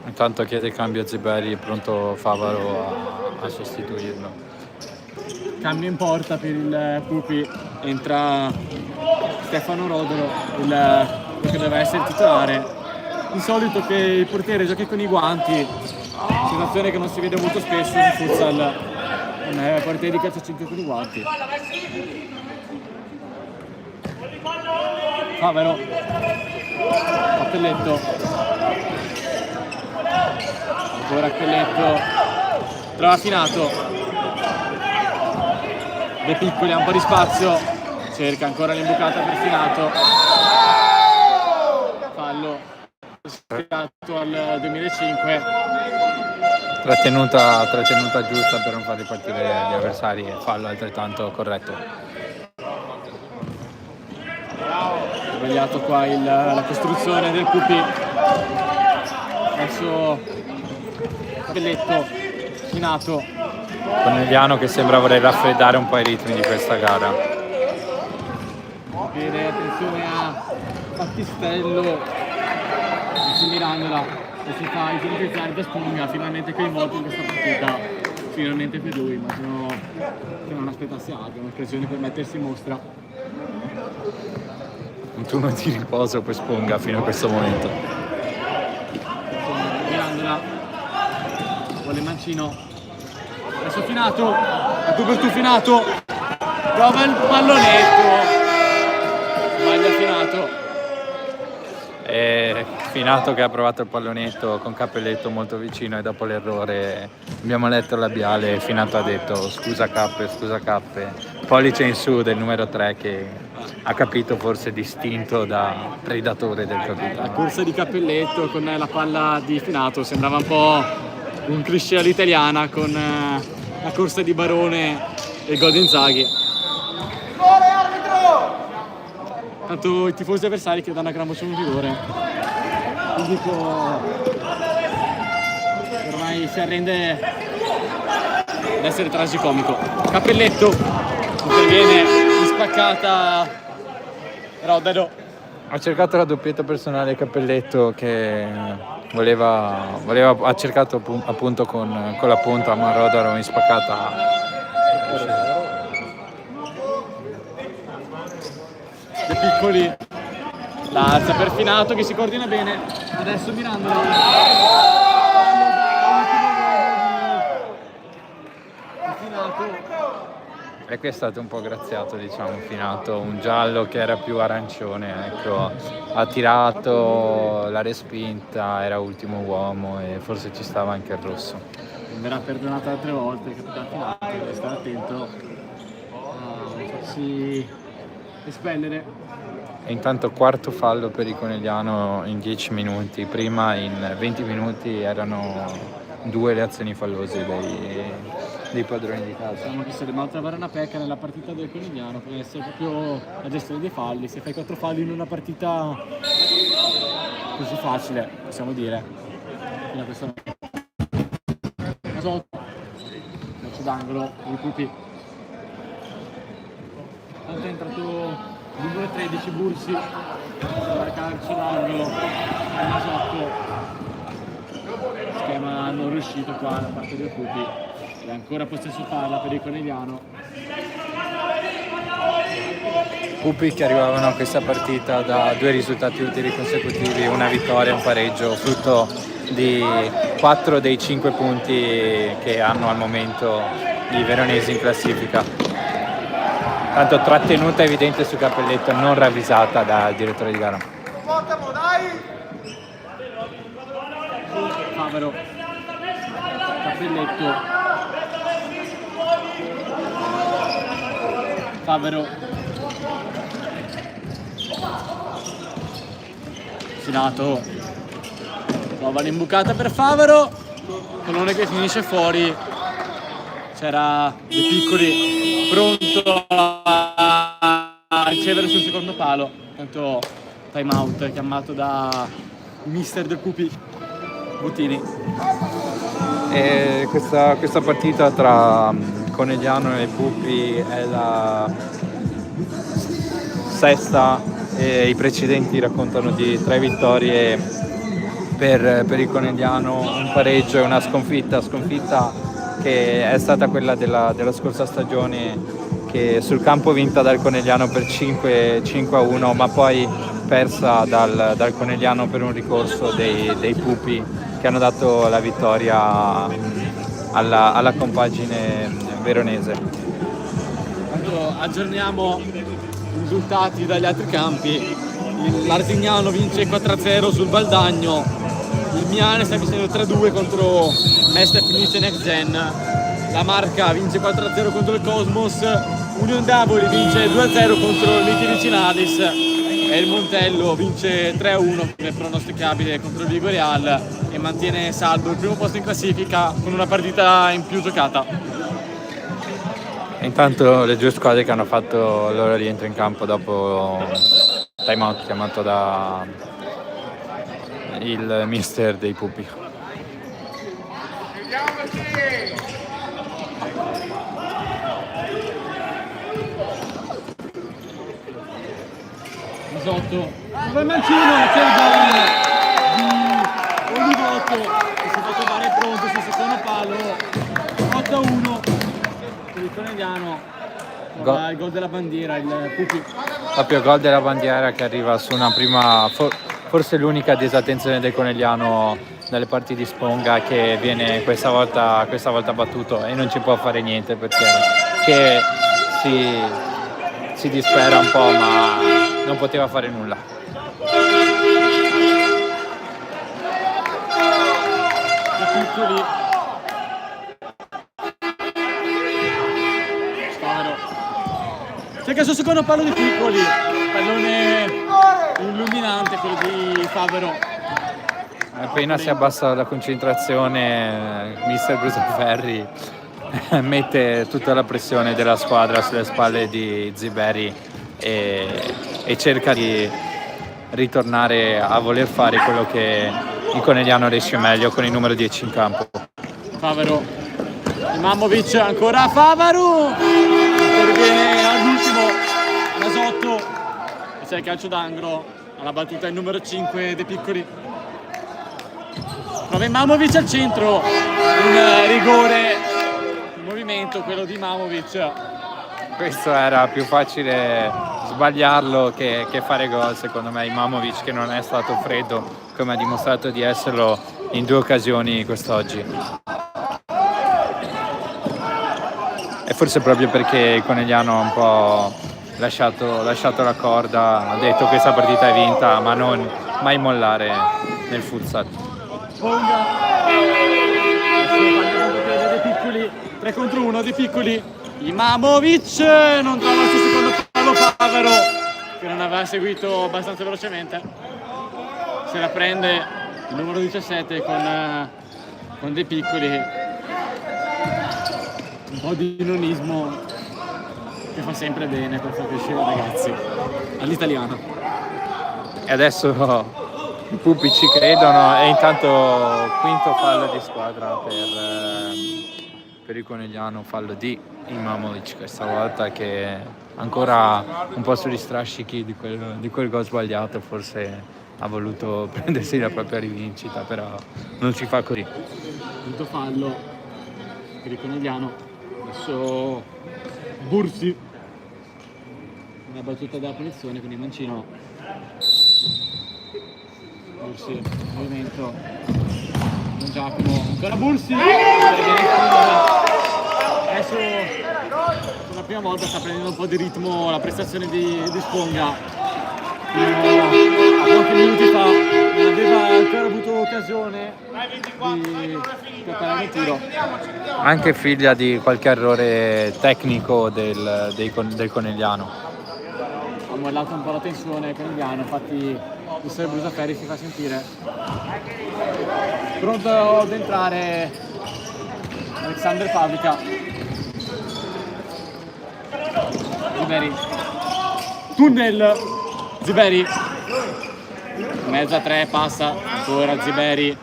Intanto chiede cambio a Ziberi, pronto Favaro a sostituirlo. Cambio in porta per il Pupi, entra Stefano Rodolo, quello che doveva essere titolare. Insolito che il portiere giochi con i guanti, situazione che non si vede molto spesso in futsal, non è portiere di calcio 5 con i guanti. Favaro, Cappelletto, ancora Cappelletto, trova Finato, De Piccoli ha un po' di spazio, cerca ancora l'imbucata per Finato, fallo schiato al 2005. Trattenuta giusta per non far ripartire gli avversari, e fallo altrettanto corretto. Sbagliato qua la costruzione del Pupi. Adesso Cappelletto, Finato. Conegliano che sembra voler raffreddare un po' i ritmi di questa gara. Bene, attenzione a Battistello, Mirandola, che si fa ipotizzare da Sponga, finalmente coinvolto in questa partita. Finalmente per lui, ma se non aspettasse altro, un'occasione per mettersi in mostra. Un turno di riposo per Sponga fino a questo momento. vuole Mancino, adesso Finato, a tu per tu Finato, prova il pallonetto, sbaglia Finato. E Finato che ha provato il pallonetto con Cappelletto molto vicino, e dopo l'errore abbiamo letto il labiale, Finato ha detto scusa Cappe, pollice in su del numero 3 che ha capito, forse distinto da predatore del La capitano. corsa di Cappelletto con la palla di Finato sembrava un po' un cliché all'italiana, con la corsa di Barone e il gol di Inzaghi. Tanto i tifosi avversari che danno a gran voce un rigore. Quindi ormai si arrende ad essere tragicomico. Cappelletto interviene in spaccata Rodero. Ha cercato la doppietta personale Cappelletto, che ha cercato appunto con la punta, ma Rodaro in spaccata. De Piccoli la alza per Finato che si coordina bene, adesso Mirandola. E qui è stato un po' graziato, diciamo, Finato, un giallo che era più arancione, ecco, ha tirato, l'ha respinta, era ultimo uomo e forse ci stava anche il rosso. Verrà perdonata altre volte, capitano Finato, deve stare attento a non farsi espellere. E intanto quarto fallo per il Conegliano in 10 minuti, prima in 20 minuti erano 2 le azioni fallose dei padroni di casa. Diciamo che saremo a trovare una pecca nella partita del Conegliano per essere proprio la gestione dei falli. Se fai 4 falli in una partita così facile, possiamo dire, fino a questo momento. Calcio d'angolo di Pupi. Tanto è entrato il numero 13 Bursi, calcio d'angolo, Masotto. Schema non riuscito qua da parte del Pupi. E ancora possesso palla per il Conegliano. Pupi che arrivavano a questa partita da 2 risultati utili consecutivi, una vittoria e un pareggio, frutto di 4 dei 5 punti che hanno al momento i veronesi in classifica. Tanto trattenuta evidente su Cappelletto, non ravvisata dal direttore di gara. Favero, Cappelletto, Favero, Finato, trova l'imbucata per Favero, pallone che finisce fuori, c'era De Piccoli pronto a ricevere sul secondo palo, tanto time out chiamato da mister del Pupi, Bottini. E questa partita tra Conegliano e Pupi è la sesta e i precedenti raccontano di 3 vittorie per il Conegliano, un pareggio e una sconfitta che è stata quella della scorsa stagione, che sul campo vinta dal Conegliano per 5-1, ma poi persa dal Conegliano per un ricorso dei Pupi che hanno dato la vittoria alla compagine veronese. Tanto aggiorniamo i risultati dagli altri campi. L'Arzignano vince 4-0 sul Valdagno, il Miane sta vincendo 3-2 contro Mestre finisce Next Gen, la Marca vince 4-0 contro il Cosmos, Union Davoli vince 2-0 contro il Miti Vicinadis e il Montello vince 3-1 come pronosticabile contro il Vigo Real e mantiene saldo il primo posto in classifica con una partita in più giocata. E intanto le 2 squadre che hanno fatto il loro rientro in campo dopo time out chiamato da il mister dei Pupi. Masotto, dove Mancino, c'è il gol di Olivotto che si è fatto dare pronto sul secondo palo, 8-1 per il Conegliano, il gol della bandiera, il Pupi. Proprio gol della bandiera che arriva su una prima forse l'unica disattenzione del Conegliano dalle parti di Sponga, che viene questa volta battuto e non ci può fare niente perché che si dispera un po', ma non poteva fare nulla. I piccoli. Sparo. Cerca il suo secondo palo di piccoli, pallone illuminante quello di Favero. Appena si abbassa la concentrazione, mister Brusaferri mette tutta la pressione della squadra sulle spalle di Ziberi e cerca di ritornare a voler fare quello che il Conegliano riesce meglio con il numero 10 in campo. Favero, Imamovic, ancora Favero, interviene all'ultimo Nasotto e c'è il calcio d'angolo alla battuta il numero 5 dei piccoli. Prova Imamovic al centro, un rigore in movimento quello di Imamovic. Questo era più facile sbagliarlo che fare gol, secondo me. Imamovic, che non è stato freddo come ha dimostrato di esserlo in 2 occasioni quest'oggi. E forse proprio perché il Conegliano ha un po' lasciato la corda, ha detto questa partita è vinta, ma non mai mollare nel futsal. Sponga, dei piccoli, 3 contro 1 dei piccoli. Imamovic non trova il suo secondo palo. Favero, che non aveva seguito abbastanza velocemente, se la prende il numero 17 con dei piccoli. Un po' di nonismo che fa sempre bene per far crescere i ragazzi all'italiana. E adesso i pupi ci credono e intanto quinto fallo di squadra per il Conegliano, fallo di Imamovic questa volta, che ancora un po' sugli strascichi di quel gol sbagliato, forse ha voluto prendersi la propria rivincita, però non si fa così. Quinto fallo per il Conegliano. Adesso Bursi, una battuta della punizione, quindi mancino. Bursi, movimento, Don Giacomo, ancora Bursi, adesso per la prima volta sta prendendo un po' di ritmo la prestazione di Sponga. A pochi minuti fa non aveva ancora avuto occasione di preparare il tiro. Anche figlia di qualche errore tecnico del Conegliano. Ha mollato un po' la tensione Conegliano, infatti mister Brusaferri si fa sentire. Pronto ad entrare Alexander Fabrica. Ziberi. Tunnel. Ziberi. Mezza 3, passa. Ancora Ziberi.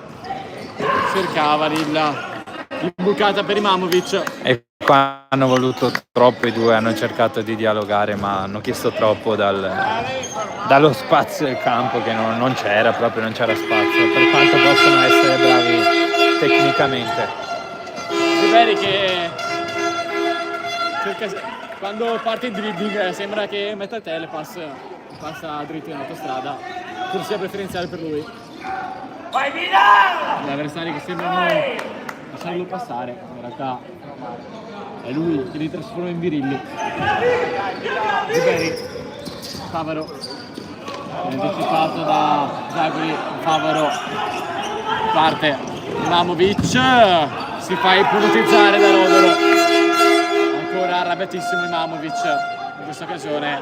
Cercava l'imbucata per Imamovic. E qua hanno voluto troppo i due, hanno cercato di dialogare, ma hanno chiesto troppo dallo spazio del campo, che non c'era proprio, non c'era spazio, per quanto possono essere bravi tecnicamente. Ziberi che cerca, quando parte il dribbling sembra che metta il telepass, passa dritto in autostrada, corsia preferenziale per lui. Gli avversari che sembrano lasciarlo passare, in realtà è lui che li trasforma in virilli. Ziberi, Favero, anticipato da Zaguri. Favero parte, Imamovic si fa ipnotizzare da Rodolo, ancora arrabbiatissimo Imamovic. In questa occasione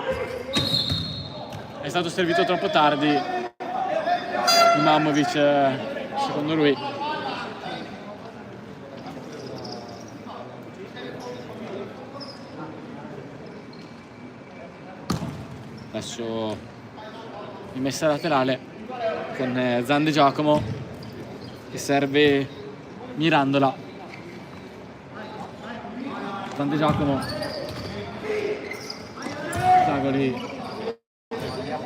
è stato servito troppo tardi Imamovic, secondo lui. Adesso rimessa laterale con Zande Giacomo che serve Mirandola. Zande Giacomo, Zagoli,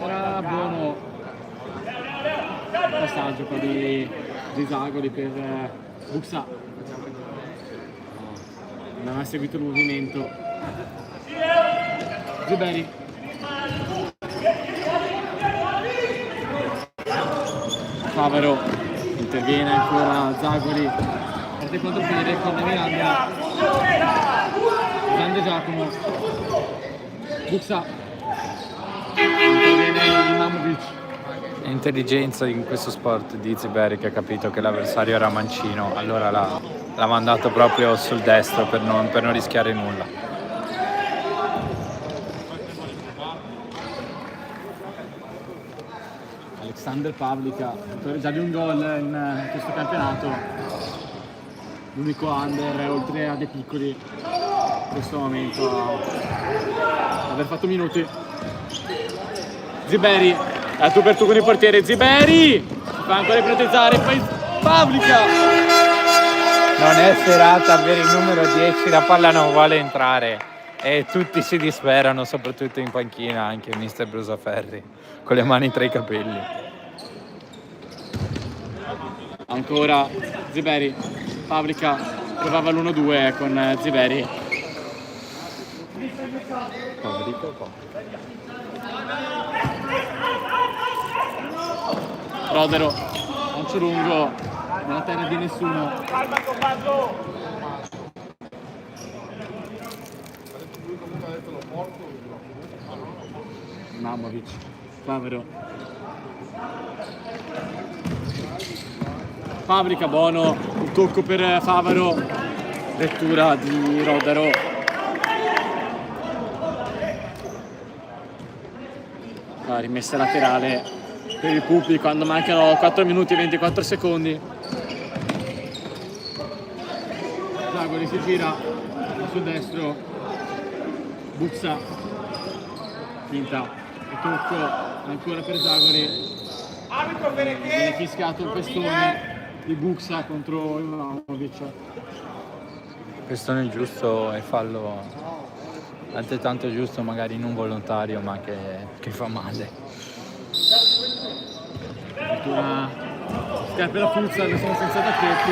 era buono passaggio qua di Zagoli per Buxa, non aveva seguito il movimento. Ziberi, Favaro, interviene ancora Zagori, parte contropiede con Miranda, grande Giacomo, Buxa, interviene Imamovic. Intelligenza in questo sport di Ziberi, che ha capito che l'avversario era mancino, allora l'ha mandato proprio sul destro per non rischiare nulla. Alexander Pavlica, autore già di un gol in questo campionato, l'unico under oltre a De Piccoli in questo momento a aver fatto minuti. Ziberi, a tu per tu con il portiere, Ziberi si fa ancora ipotizzare, poi Pavlica. Non è serata per il numero 10, la palla non vuole entrare e tutti si disperano, soprattutto in panchina, anche mister Brusaferri con le mani tra i capelli. Ancora Ziberi, Pavlica provava l'1-2 con Ziberi. Rodero, lancio lungo, nella terra di nessuno. Imamovic, Favaro. Pavlica, buono, un tocco per Favaro, lettura di Rodero. La rimessa laterale per il Pupi quando mancano 4 minuti e 24 secondi. Zagori si gira sul destro, Buxa, finta e tocco ancora per Zagori. Viene fischiato il pestone di Buxa contro Ivamovic. Pestone giusto e fallo altrettanto giusto, magari non volontario, ma che fa male. Addirittura scarpe la puzza, ne sono senza tacchetti.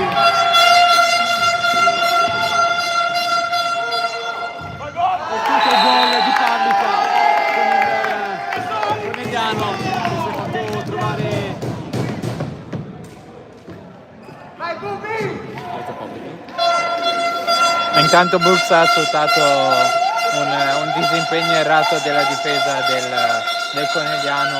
Il gol di Pavlica con il mediano che si è fatto trovare. Intanto Buxa ha sfruttato un disimpegno errato della difesa del Conegliano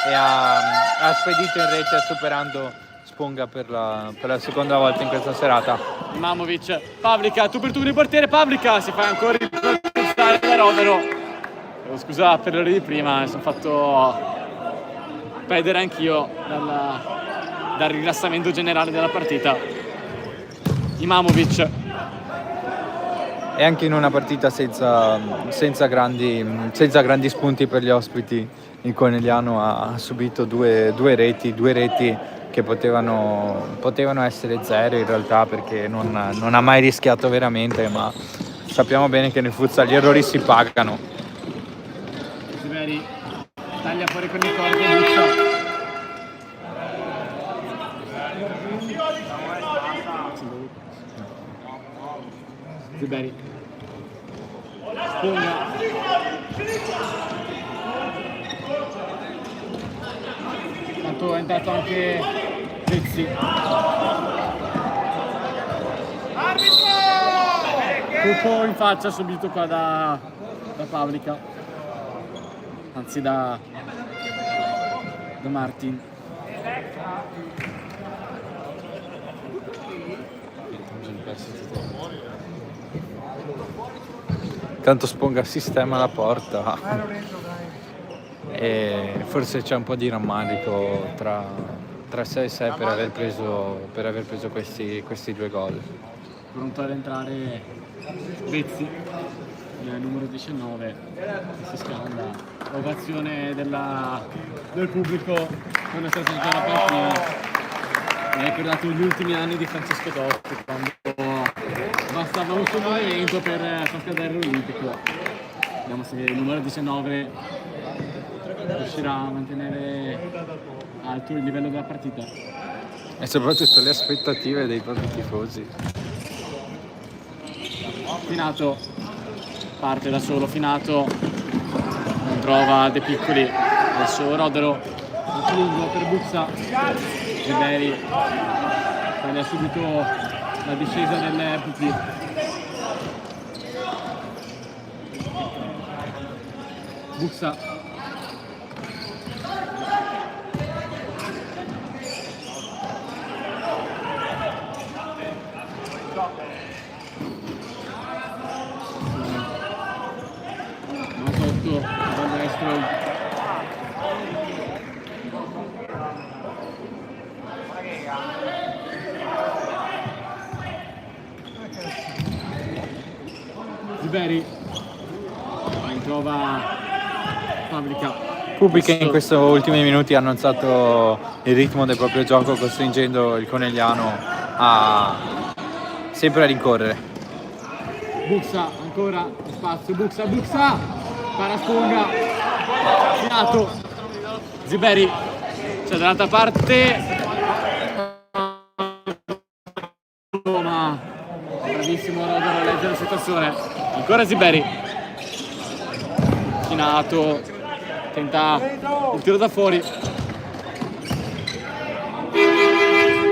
e ha spedito in rete superando Sponga per la seconda volta in questa serata. Imamovic, Pavlica, tu per tu con il portiere, Pavlica si fa ancora riportare da Rodero. Scusa per l'ora di prima, mi sono fatto perdere anch'io dal rilassamento generale della partita. Imamovic. E anche in una partita senza grandi spunti per gli ospiti, il Conegliano ha subito due reti che potevano essere zero in realtà, perché non ha mai rischiato veramente, ma sappiamo bene che nel futsal gli errori si pagano. Ziberi taglia fuori con il corpo, Buxa. Ziberi, Sponga, tanto è entrato anche Vezzi. Colpo in faccia subito qua da Pavlica, anzi da Martin. Tanto Sponga sistema la porta e forse c'è un po' di rammarico tra sé e sé per aver preso questi due gol. Pronto ad entrare Vezzi, il numero 19, che si scalda. Ovazione del pubblico quando è stato in la panchina. Mi ha ricordato gli ultimi anni di Francesco Totti, quando bastava un solo movimento per far scaldare l'Olimpico. Vediamo se il numero 19 riuscirà a mantenere alto il livello della partita. E soprattutto le aspettative dei propri tifosi. Finato parte da solo, Finato non trova De Piccoli, adesso Rodero, lungo per Buxa, Ziberi taglia subito la discesa del PP. Buxa. Sotto dal destro. Ziberi trova Fabbrica. Pupi che in questi ultimi minuti ha annunziato il ritmo del proprio gioco, costringendo il Conegliano a sempre a rincorrere. Buxa ancora spazio, Buxa, Parasponga, Finato, Ziberi, c'è dall'altra parte, ma bravissimo Rodero a leggere la situazione, ancora Ziberi, Finato, tenta il tiro da fuori,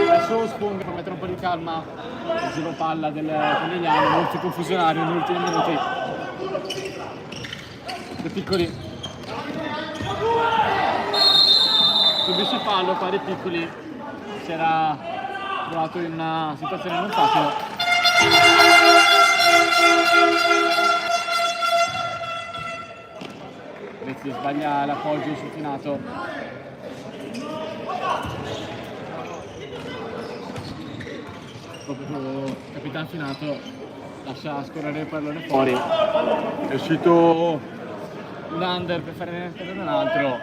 adesso Sponga per mettere un po' di calma, il giro palla del Conegliano, molto confusionario negli ultimi minuti. De Piccoli subisce fallo, qua De Piccoli si era trovato in una situazione non facile. Vezzi sbaglia l'appoggio sul Finato. Proprio Capitan Finato lascia scorrere il pallone fuori. È uscito un under per fare entrare un altro.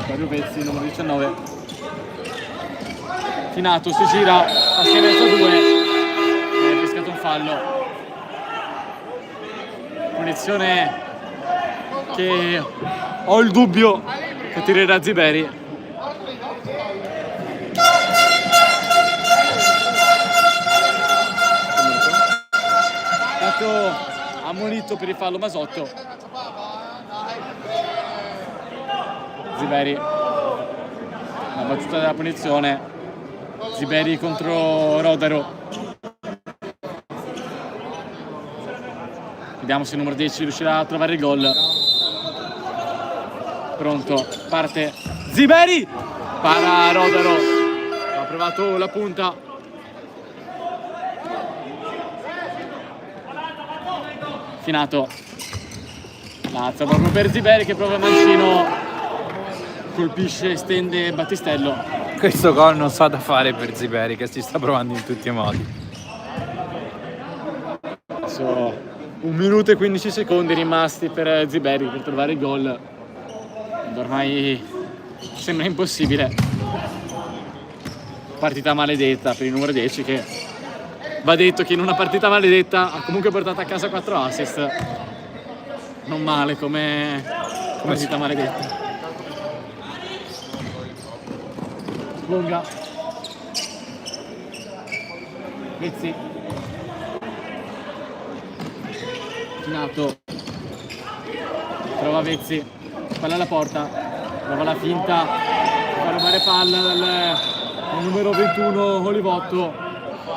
Dario Vezzi, numero 19. Finato si gira, passa in mezzo a 2 e ha pescato un fallo. Punizione che ho il dubbio che tirerà Ziberi. Ammonito per il fallo Masotto. Ziberi, la battuta della punizione. Ziberi contro Rodero. Vediamo se il numero 10 riuscirà a trovare il gol. Pronto, parte Ziberi, para Rodero, ha provato la punta. Finato, l'alza proprio per Ziberi che prova Mancino, colpisce, estende Battistello. Questo gol non sa da fare per Ziberi che si sta provando in tutti i modi. Adesso 1 minuto e 15 secondi rimasti per Ziberi per trovare il gol. Ormai sembra impossibile. Partita maledetta per il numero 10 che... Va detto che in una partita maledetta ha comunque portato a casa 4 assist. Non male come partita maledetta. Sponga. Vezzi. Finato. Trova Vezzi. Palla alla porta. Prova la finta. Fa rubare palla dal numero 21 Olivotto.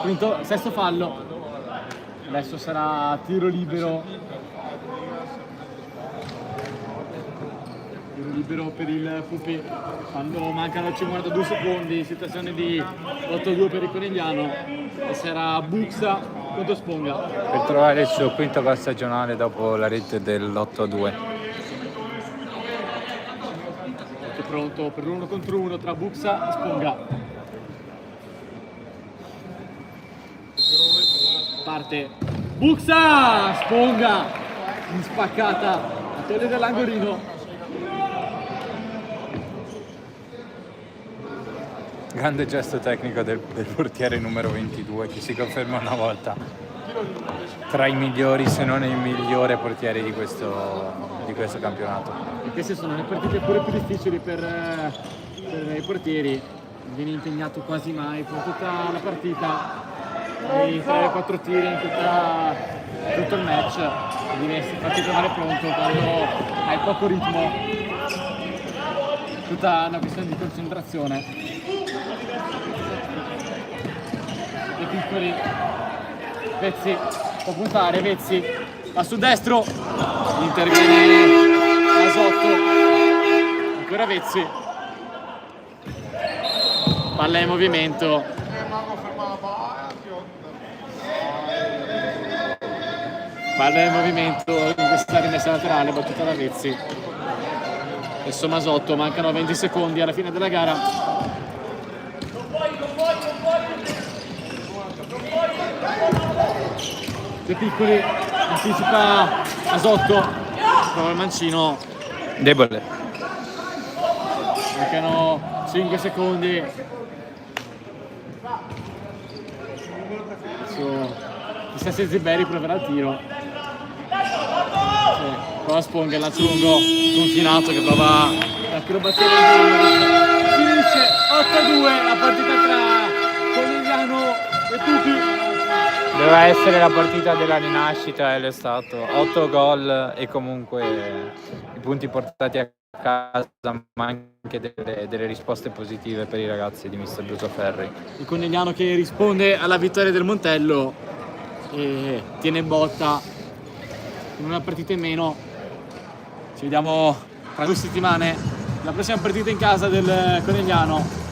Quinto, sesto fallo. Adesso sarà tiro libero. Tiro libero per il Pupi. Quando mancano 52 secondi, situazione di 8-2 per il Conegliano. E sarà Buxa contro Sponga. Per trovare il suo quinto gol stagionale dopo la rete dell'8-2. È pronto per l'1 contro 1 tra Buxa e Sponga. Parte Buxa, Sponga in spaccata a togliere dall'angolino. Grande gesto tecnico del portiere numero 22 che si conferma una volta tra i migliori, se non il migliore portiere di questo campionato. E queste sono le partite pure più difficili per i portieri. Viene impegnato quasi mai per tutta la partita. I 3-4 tiri in tutto il match, devi farti trovare pronto quando hai poco ritmo, tutta una questione di concentrazione. piccoli. Vezzi può puntare, Vezzi va sul destro, interviene Asotto, ancora Vezzi, palla in movimento, palla in movimento in questa rimessa laterale battuta da Vezzi. Adesso Masotto, mancano 20 secondi alla fine della gara. De Piccoli anticipa Asotto, prova il mancino, Debole. mancano 5 secondi. Adesso chissà se Ziberi proverà il tiro. Sì, prova Sponga, il lancio lungo confinato che prova l'acrobazia del gol. Finisce 8-2 la partita tra Conegliano e Pupi. Doveva essere la partita della rinascita e l'è stato. 8 gol e comunque i punti portati a casa, ma anche delle risposte positive per i ragazzi di mister Brusaferri. Il Conegliano che risponde alla vittoria del Montello e tiene in botta in una partita in meno. Ci vediamo tra 2 settimane, la prossima partita in casa del Conegliano.